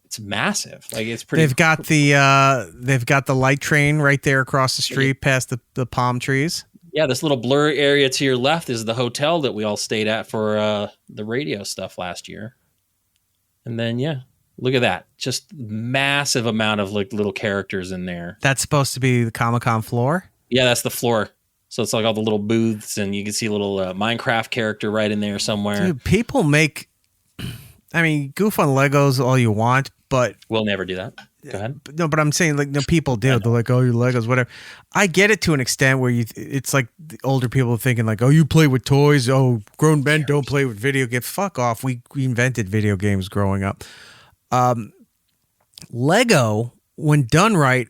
It's massive. Like, it's pretty. They've got the light train right there across the street past the palm trees. Yeah, this little blurry area to your left is the hotel that we all stayed at for the radio stuff last year. And then look at that. Just massive amount of like little characters in there. That's supposed to be the Comic-Con floor? Yeah, that's the floor. So it's like all the little booths, and you can see a little Minecraft character right in there somewhere. Dude, people make, I mean, goof on Legos all you want, but we'll never do that. Go ahead. No, but I'm saying, like, no, people do. They're like, oh, your Legos, whatever. I get it to an extent where it's like the older people thinking like, oh, you play with toys. Oh, grown men don't play with video games. Fuck off. We invented video games growing up. Lego, when done right,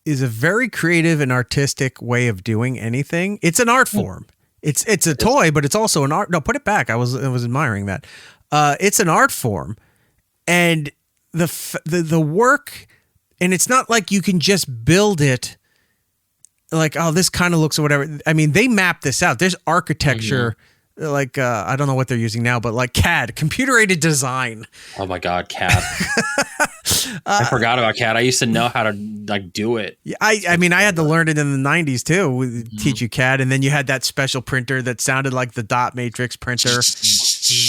is a very creative and artistic way of doing anything. It's an art form. It's a toy, but it's also an art. No, put it back. I was admiring that. It's an art form, and the work, and it's not like you can just build it like, oh, this kind of looks or whatever. I mean, they map this out. There's architecture, like I don't know what they're using now, but like CAD, computer-aided design. Oh my God, CAD. I forgot about CAD. I used to know how to like do it. I mean, I had to learn it in the 90s too. We teach you CAD, and then you had that special printer that sounded like the dot matrix printer,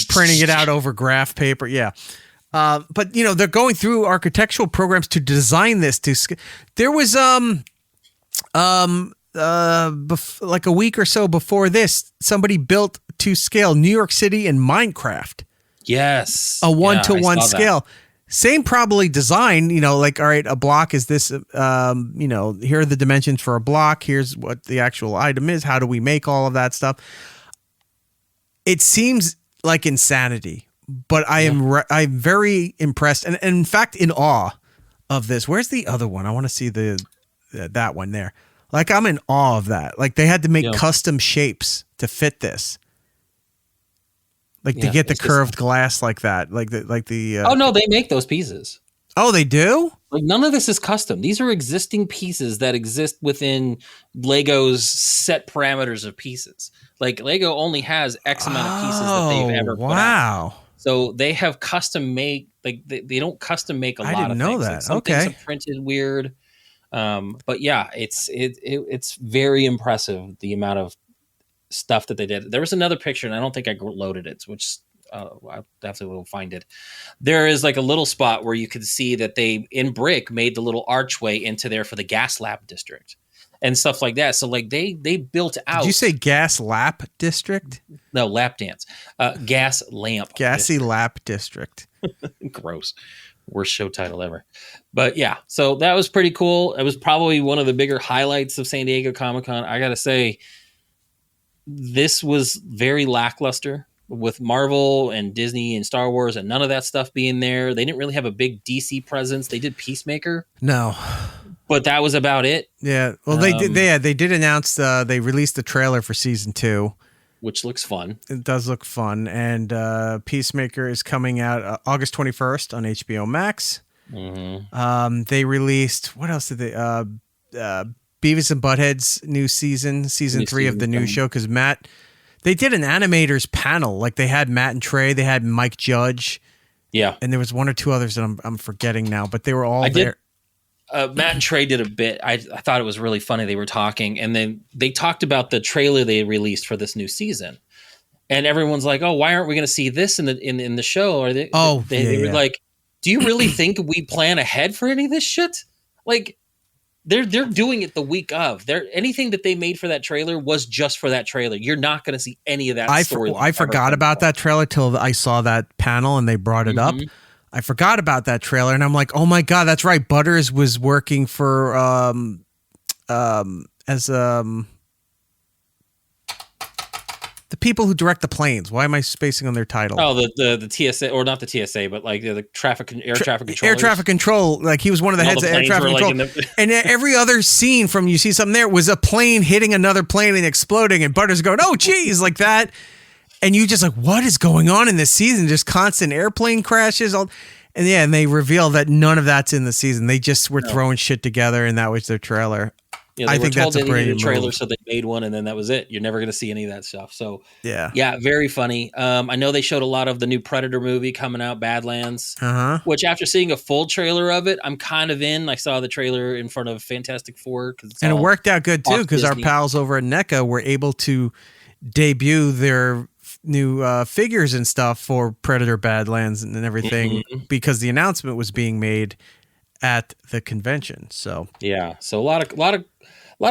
printing it out over graph paper. Yeah. But you know, they're going through architectural programs to design this. There was like a week or so before this, somebody built to scale New York City in Minecraft. Yes, a 1-to-1 scale. Same probably design. You know, like, all right, a block is this. You know, here are the dimensions for a block. Here's what the actual item is. How do we make all of that stuff? It seems like insanity. But I'm very impressed and in fact in awe of this. Where's the other one? I want to see that one there. Like, I'm in awe of that. Like, they had to make custom shapes to fit this. Like, to get the curved glass like that. Like the Oh no, they make those pieces. Oh, they do? Like, none of this is custom. These are existing pieces that exist within Lego's set parameters of pieces. Like, Lego only has X amount of pieces that they've ever put out. So they have custom made, like they don't custom make a lot of things. I didn't know that. Like, some things are printed weird. But yeah, it's very impressive, the amount of stuff that they did. There was another picture, and I don't think I loaded it, which I definitely will find it. There is like a little spot where you could see that they, in brick, made the little archway into there for the gas lab district and stuff like that. So like they built out. Did you say gas lap district? No, lap dance. Gas lamp. Gassy district. lap district. Gross. Worst show title ever. But yeah, so that was pretty cool. It was probably one of the bigger highlights of San Diego Comic-Con. I got to say, this was very lackluster with Marvel and Disney and Star Wars and none of that stuff being there. They didn't really have a big DC presence. They did Peacemaker. No. But that was about it. Yeah. Well, they did announce they released the trailer for season 2. Which looks fun. It does look fun. And Peacemaker is coming out August 21st on HBO Max. Mm-hmm. They released, what else did they, Beavis and Butthead's new season 3 of the new show. Because they did an animators panel. Like they had Matt and Trey, they had Mike Judge. Yeah. And there was one or two others that I'm forgetting now, but they were all there. Matt and Trey did a bit. I thought it was really funny. They were talking, and then they talked about the trailer they released for this new season, and everyone's like, "Oh, why aren't we going to see this in the show?" Or they were like, "Do you really think we plan ahead for any of this shit?" Like, they're doing it the week of. Anything that they made for that trailer was just for that trailer. You're not going to see any of that. I forgot about that trailer till I saw that panel and they brought it up. I forgot about that trailer, and I'm like, oh my God, that's right. Butters was working for the people who direct the planes. Why am I spacing on their title? Oh, the TSA, or not the TSA, but like the air traffic control. Air traffic control. Like he was one of the heads of air traffic control. And every other scene from you see something there was a plane hitting another plane and exploding, and Butters going, oh geez, like that. And you just like, what is going on in this season? Just constant airplane crashes. And they reveal that none of that's in the season. They just were throwing shit together, and that was their trailer. Yeah, I think that's a brilliant trailer, so they made one, and then that was it. You're never going to see any of that stuff. So yeah, very funny. I know they showed a lot of the new Predator movie coming out, Badlands, which after seeing a full trailer of it, I'm kind of in. I saw the trailer in front of Fantastic Four, and it worked out good too because our pals over at NECA were able to debut their new figures and stuff for Predator Badlands and everything because the announcement was being made at the convention. So so a lot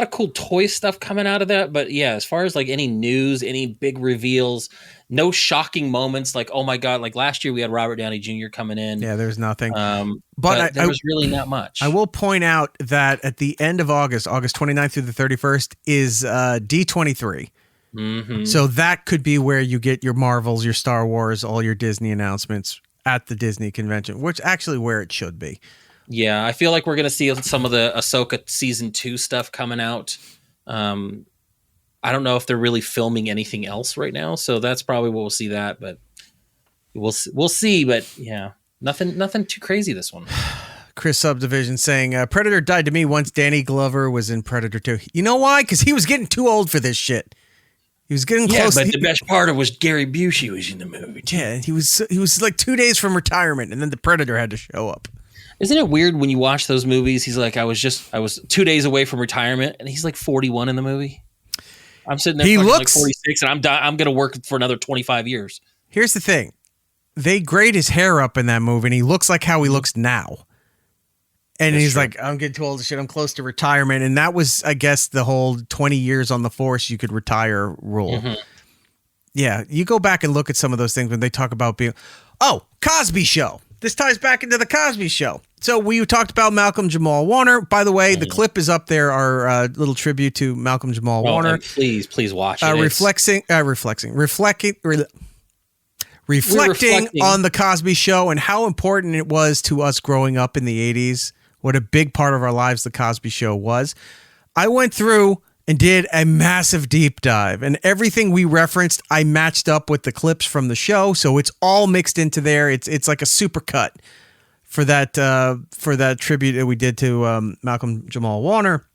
of cool toy stuff coming out of that. But yeah, as far as like any news, any big reveals, no shocking moments like, oh my God, like last year we had Robert Downey Jr. coming in. Yeah, there's nothing. But there was really not much. I will point out that at the end of August 29th through the 31st is D23. So that could be where you get your Marvels, your Star Wars, all your Disney announcements at the Disney convention, which actually where it should be. Yeah, I feel like we're going to see some of the Ahsoka season 2 stuff coming out. I don't know if they're really filming anything else right now, so that's probably what we'll see that. But we'll see. But yeah, nothing too crazy this one. Chris Subdivision saying Predator died to me once Danny Glover was in Predator 2. You know why? Because he was getting too old for this shit. He was getting close. Yeah, but the best part of it was Gary Busey was in the movie. Yeah, he was like 2 days from retirement, and then the Predator had to show up. Isn't it weird when you watch those movies? He's like, I was 2 days away from retirement, and he's like 41 in the movie. I'm sitting there like 46, and I'm going to work for another 25 years. Here's the thing. They grade his hair up in that movie, and he looks like how he looks now. And he's like, I'm getting too old to shit. I'm close to retirement. And that was, I guess, the whole 20 years on the force you could retire rule. Yeah, you go back and look at some of those things when they talk about being, Cosby Show. This ties back into the Cosby Show. So we talked about Malcolm Jamal Warner. By the way, the clip is up there, our little tribute to Malcolm Jamal Warner. Please watch it. Reflecting on the Cosby Show and how important it was to us growing up in the 80s. What a big part of our lives the Cosby Show was. I went through and did a massive deep dive, and everything we referenced, I matched up with the clips from the show, so it's all mixed into there. It's like a super cut for that tribute that we did to Malcolm Jamal Warner.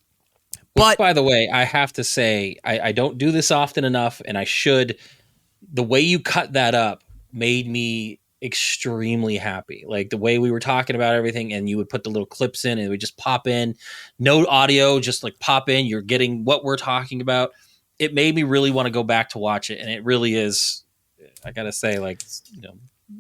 But by the way, I have to say, I don't do this often enough, and I should. The way you cut that up made me extremely happy. Like the way we were talking about everything, and you would put the little clips in and it would just pop in, no audio, just like pop in. You're getting what we're talking about. It made me really want to go back to watch it. And it really is, I gotta say, like,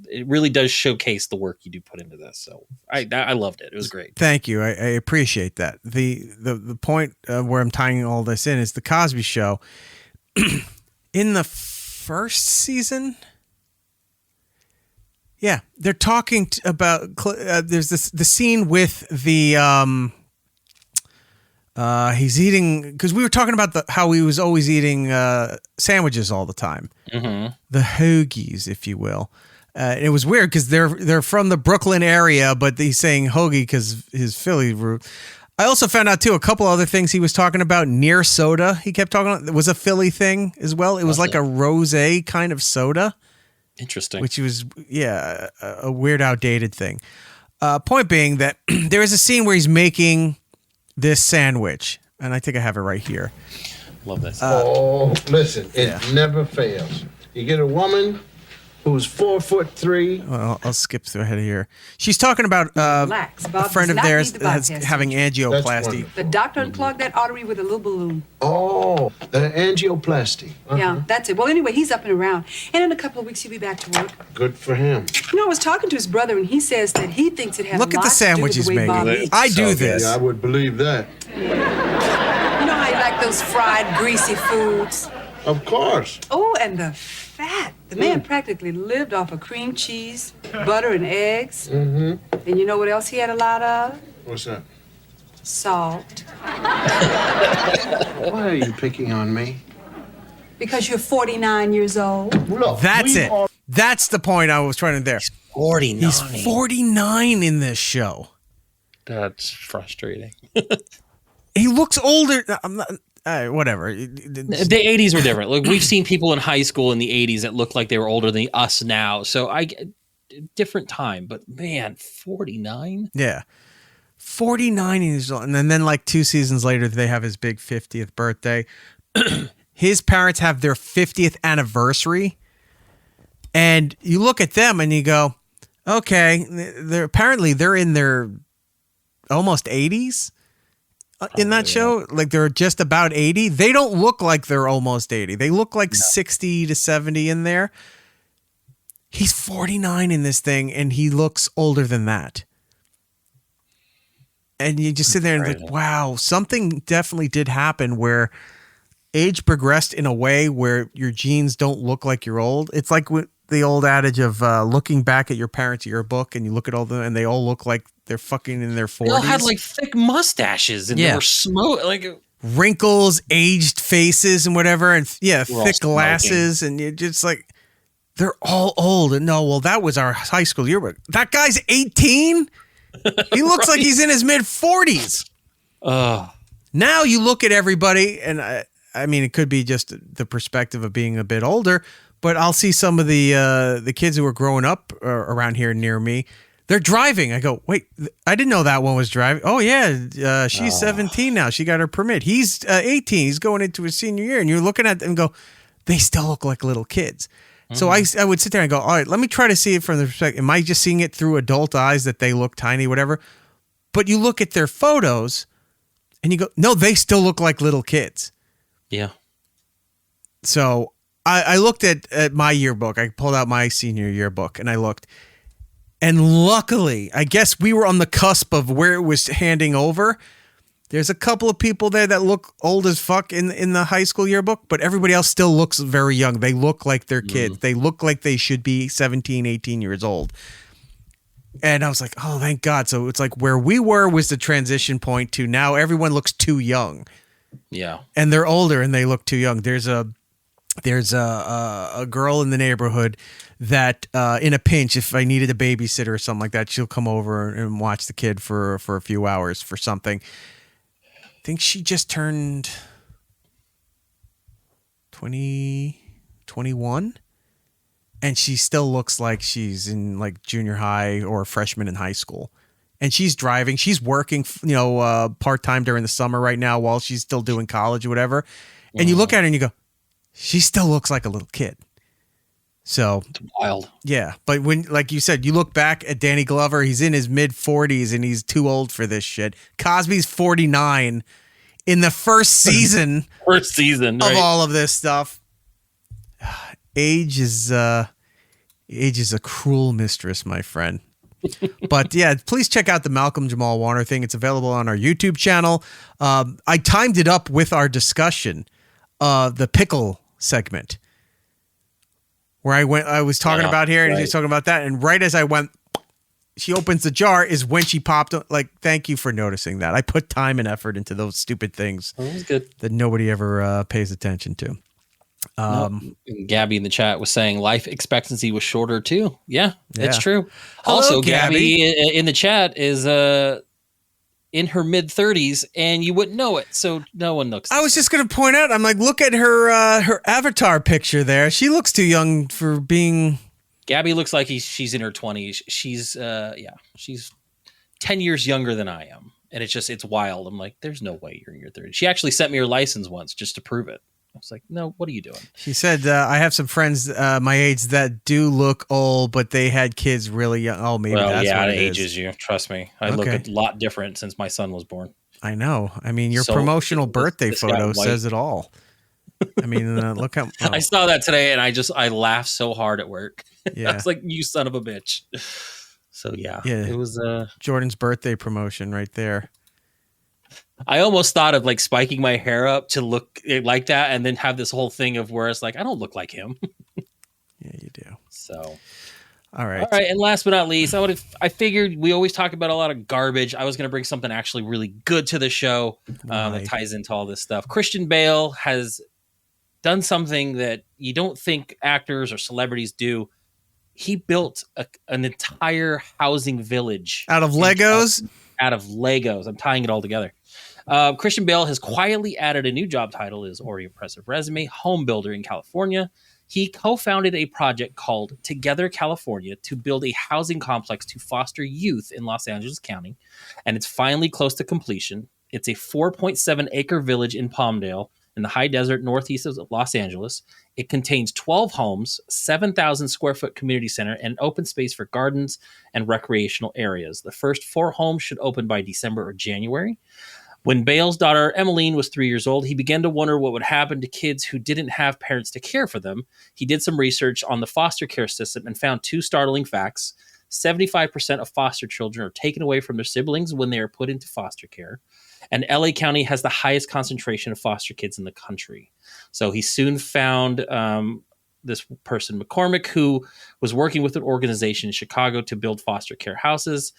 it really does showcase the work you do put into this. So I loved it. It was great. Thank you. I appreciate that. The point where I'm tying all this in is the Cosby Show. In the first season, Yeah, they're talking about. There's the scene with the. He's eating because we were talking about how he was always eating sandwiches all the time, the hoagies, if you will. It was weird because they're from the Brooklyn area, but he's saying hoagie because his Philly root. I also found out too a couple other things he was talking about. Near soda, he kept talking about. It was a Philly thing as well. It was like a rosé kind of soda. Interesting. Which was a weird, outdated thing. Point being that there is a scene where he's making this sandwich, and I think I have it right here. Love this. Listen, it never fails. You get a woman who's 4'3". Well, I'll skip through ahead of here. She's talking about Relax, Bob a friend does of not theirs need the that's bypass having angioplasty. The doctor unplugged that artery with a little balloon. Oh, the angioplasty. Yeah, that's it. Well, anyway, he's up and around. And in a couple of weeks, he'll be back to work. Good for him. You know, I was talking to his brother, and he says that he thinks it has Look a at lot the sandwich to do he's with the way Bob making. eats. I do this. Yeah, I would believe that. You know how you like those fried, greasy foods? Of course. Oh, and the fat. The man practically lived off of cream cheese, butter, and eggs. And you know what else he had a lot of? What's that? Salt. Why are you picking on me? Because you're 49 years old. Look, That's it. That's the point I was trying to there. 49. He's 49 in this show. That's frustrating. He looks older. I'm not. Whatever. The 80s were different. Like we've seen people in high school in the 80s that looked like they were older than us now. So different time, but man, 49? Yeah. 49 years old. And then like 2 seasons later, they have his big 50th birthday. His parents have their 50th anniversary. And you look at them and you go, okay, they're in their almost 80s. In that show, like they're just about 80. They don't look like they're almost 80. They look like 60 to 70 in there. He's 49 in this thing, and he looks older than that. And you just sit there and like, wow, something definitely did happen where age progressed in a way where your genes don't look like you're old. It's like the old adage of looking back at your parents' yearbook, and you look at all them, and they all look like they're fucking in their 40s. They all had like thick mustaches and they were like wrinkles, aged faces, and whatever, and thick glasses, and you're just like, they're all old. And no, well, that was our high school yearbook. That guy's 18. He looks like he's in his mid 40s. Now you look at everybody, and I mean, it could be just the perspective of being a bit older, but I'll see some of the kids who are growing up around here near me. They're driving. I go, wait, I didn't know that one was driving. Oh, yeah, she's 17 now. She got her permit. He's 18. He's going into his senior year. And you're looking at them and go, they still look like little kids. So I would sit there and go, all right, let me try to see it from the perspective. Am I just seeing it through adult eyes that they look tiny, whatever? But you look at their photos and you go, no, they still look like little kids. Yeah. So I looked at my yearbook. I pulled out my senior yearbook and I looked. And luckily, I guess we were on the cusp of where it was handing over. There's a couple of people there that look old as fuck in the high school yearbook, but everybody else still looks very young. They look like they're kids. They look like they should be 17, 18 years old. And I was like, oh, thank God. So it's like where we were was the transition point to now everyone looks too young. Yeah. And they're older and they look too young. There's a girl in the neighborhood that in a pinch, if I needed a babysitter or something like that, she'll come over and watch the kid for a few hours for something. I think she just turned 21, and she still looks like she's in like junior high or a freshman in high school. And she's driving. She's working, part-time during the summer right now while she's still doing college or whatever. And you look at her and you go, she still looks like a little kid. So it's wild. Yeah. But when, like you said, you look back at Danny Glover, he's in his mid 40s and he's too old for this shit. Cosby's 49 in the first season. Right? Of all of this stuff. Age is a cruel mistress, my friend. But yeah, please check out the Malcolm Jamal Warner thing. It's available on our YouTube channel. I timed it up with our discussion of the pickle segment. where I was talking about here, and right. she's talking about that, and right as I went, she opens the jar is when she popped up. Like, thank you for noticing that. I put time and effort into those stupid things That was good. that nobody ever pays attention to. And Gabby in the chat was saying life expectancy was shorter too. Yeah, it's true. Hello, Also, Gabby. Gabby in the chat is in her mid 30s, and you wouldn't know it. So no one looks. I was just gonna point out. I'm like, look at her avatar picture there. She looks too young for being. Gabby looks like she's in her 20s. She's 10 years younger than I am, and it's wild. I'm like, there's no way you're in your 30s. She actually sent me her license once just to prove it. I was like, no, what are you doing? She said, I have some friends my age that do look old, but they had kids really young. Oh, maybe that's what it ages is. you. Trust me. I look a lot different since my son was born. I know. I mean, your So, promotional birthday this photo guy white. says it all. I mean, look how. Oh, I saw that today, and I laughed so hard at work. yeah. I was like, you son of a bitch. So yeah, it was Jordan's birthday promotion right there. I almost thought of like spiking my hair up to look like that, and then have this whole thing of where it's like, I don't look like him. Yeah, you do. So, all right. And last but not least, I figured we always talk about a lot of garbage. I was going to bring something actually really good to the show that ties into all this stuff. Christian Bale has done something that you don't think actors or celebrities do. He built an entire housing village Out of Legos? Out of Legos. I'm tying it all together. Christian Bale has quietly added a new job title, his already impressive resume, home builder in California. He co-founded a project called Together California to build a housing complex to foster youth in Los Angeles County, and it's finally close to completion. It's a 4.7 acre village in Palmdale in the high desert northeast of Los Angeles. It contains 12 homes, 7,000 square foot community center, and open space for gardens and recreational areas. The first 4 homes should open by December or January. When Bale's daughter, Emmeline, was 3 years old, he began to wonder what would happen to kids who didn't have parents to care for them. He did some research on the foster care system and found 2 startling facts. 75% of foster children are taken away from their siblings when they are put into foster care. And LA County has the highest concentration of foster kids in the country. So he soon found this person, McCormick, who was working with an organization in Chicago to build foster care houses.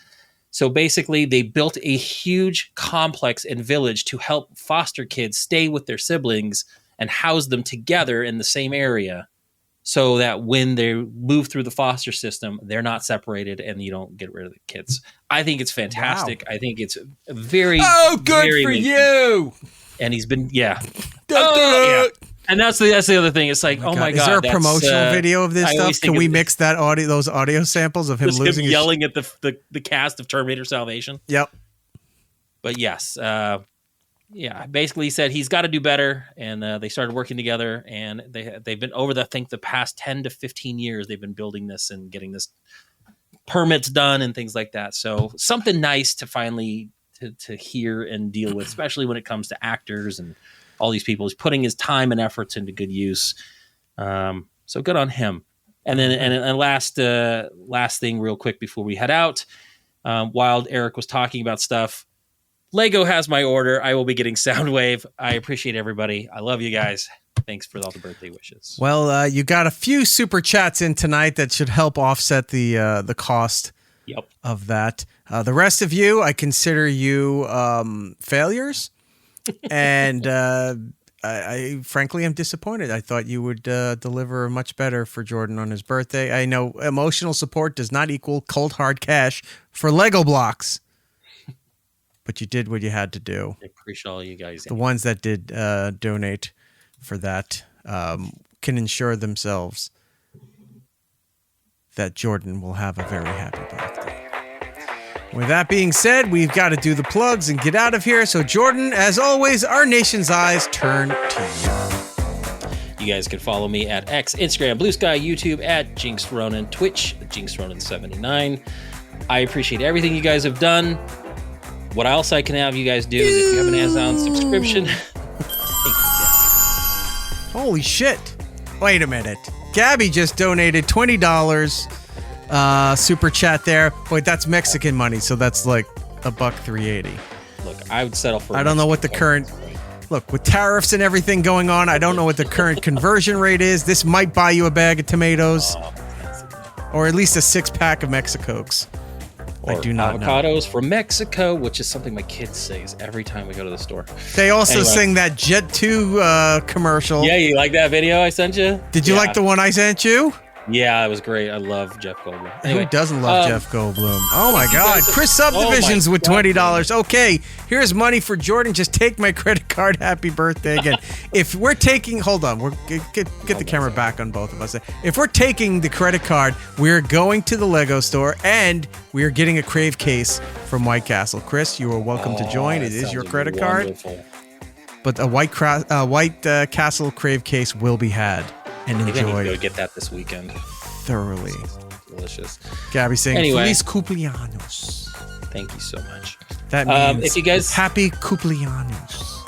So basically, they built a huge complex and village to help foster kids stay with their siblings and house them together in the same area so that when they move through the foster system, they're not separated and you don't get rid of the kids. I think it's fantastic. Wow. I think it's very... Oh, good very for you! And he's been... Yeah. Yeah. And that's the other thing. It's like, oh my God. Is there a promotional video of this stuff? Can we mix that those audio samples of him losing him yelling at the cast of Terminator Salvation? Yep. But yes, basically he said he's got to do better, and they started working together, and they've been over the past 10 to 15 years they've been building this and getting this permits done and things like that. So something nice to finally to hear and deal with, especially when it comes to actors and all these people. He's putting his time and efforts into good use. So good on him. And then and last thing real quick before we head out, while Eric was talking about stuff, Lego has my order. I will be getting Soundwave. I appreciate everybody. I love you guys. Thanks for all the birthday wishes. Well, you got a few super chats in tonight that should help offset the cost of that. The rest of you, I consider you failures. And I frankly am disappointed. I thought you would deliver much better for Jordan on his birthday. I know emotional support does not equal cold hard cash for Lego blocks, but you did what you had to do. I appreciate all you guys. The ones that did donate for that can ensure themselves that Jordan will have a very happy birthday. With that being said, we've got to do the plugs and get out of here. So, Jordan, as always, our nation's eyes turn to you. You guys can follow me at X, Instagram, Blue Sky, YouTube at Jinx Ronan, Twitch, Jinx Ronan 79. I appreciate everything you guys have done. What else I can have you guys do is if you have an Amazon subscription. Holy shit. Wait a minute. Gabby just donated $20. Super chat there. Wait, that's Mexican money, so that's like $1.380. Look, I would settle for. I don't know what the current Look, with tariffs and everything going on, I don't know what the current conversion rate is. This might buy you a bag of tomatoes. Or at least a 6-pack of Mexicokes. I do not know. Avocados from Mexico, which is something my kids say every time we go to the store. They also sing that Jet 2 commercial. Yeah, you like that video I sent you? Did you like the one I sent you? Yeah, it was great. I love Jeff Goldblum. Anyway, who doesn't love Jeff Goldblum? Oh my God. Chris Subdivisions with $20. Okay, here's money for Jordan. Just take my credit card. Happy birthday again. If we're taking, hold on, get the camera back on both of us. If we're taking the credit card, we're going to the Lego store and we are getting a Crave case from White Castle. Chris, you are welcome to join. It is your credit card. But a White Castle Crave case will be had. And enjoy. Maybe I need to go get that this weekend. Thoroughly. Delicious. Gabby saying, anyway, Feliz cumpleaños. Thank you so much. That means if you guys happy cumpleaños.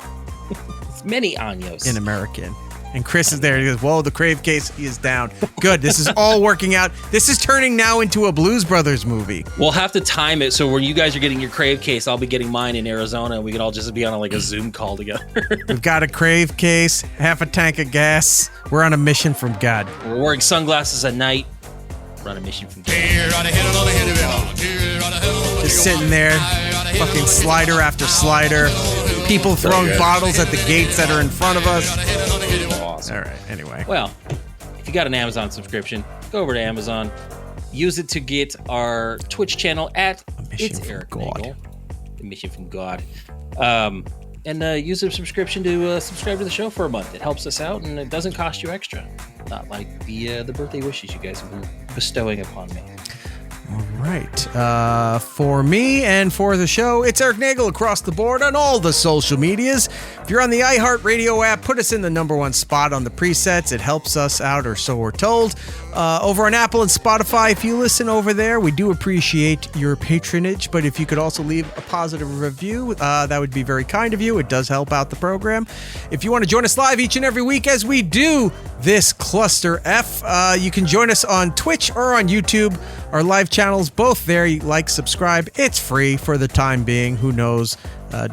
It's many años. In American. And Chris is there. He goes, whoa, the Crave case is down. Good. This is all working out. This is turning now into a Blues Brothers movie. We'll have to time it so when you guys are getting your Crave case, I'll be getting mine in Arizona, and we can all just be on a Zoom call together. We've got a Crave case, half a tank of gas. We're on a mission from God. We're wearing sunglasses at night. We're on a mission from God. Just sitting there, fucking slider after slider. People throwing bottles at the gates that are in front of us. Awesome. All right, anyway. Well, if you got an Amazon subscription, go over to Amazon. Use it to get our Twitch channel at It's Eric Nagel. The Mission from God. And use a subscription to subscribe to the show for a month. It helps us out, and it doesn't cost you extra. Not like the birthday wishes you guys have been bestowing upon me. All right. For me and for the show, it's Eric Nagel across the board on all the social medias. If you're on the iHeartRadio app, put us in the #1 spot on the presets. It helps us out, or so we're told. Over on Apple and Spotify, if you listen over there, we do appreciate your patronage. But if you could also leave a positive review, that would be very kind of you. It does help out the program. If you want to join us live each and every week as we do this Cluster F, you can join us on Twitch or on YouTube. Our live channels, both there. You like, subscribe. It's free for the time being. Who knows,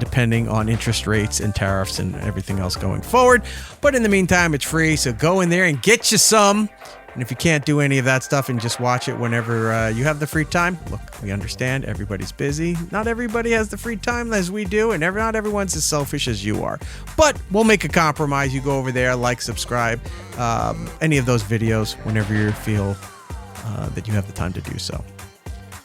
depending on interest rates and tariffs and everything else going forward. But in the meantime, it's free. So go in there and get you some. And if you can't do any of that stuff and just watch it whenever you have the free time, look, we understand everybody's busy. Not everybody has the free time as we do, and not everyone's as selfish as you are. But we'll make a compromise. You go over there, like, subscribe, any of those videos whenever you feel that you have the time to do so.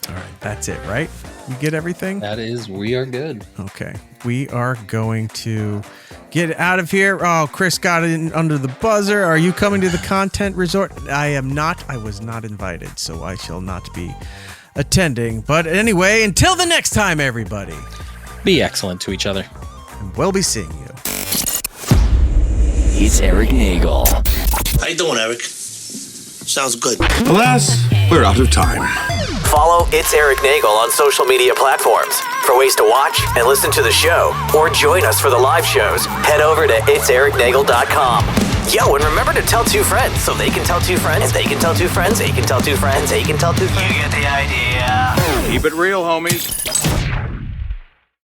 All right, that's it, right? You get everything? That is, we are good. Okay, we are going to get out of here. Oh, Chris got in under the buzzer. Are you coming to the content resort? I am not. I was not invited, so I shall not be attending. But anyway, until the next time, everybody. Be excellent to each other. And we'll be seeing you. It's Eric Nagel. How you doing, Eric? Sounds good. Alas, we're out of time. Follow It's Eric Nagel on social media platforms. For ways to watch and listen to the show, or join us for the live shows, head over to itsericnagel.com. Yo, and remember to tell 2 friends, so they can tell 2 friends, and they can tell 2 friends, they can tell 2 friends, they can tell 2 friends. You get the idea. Keep it real, homies.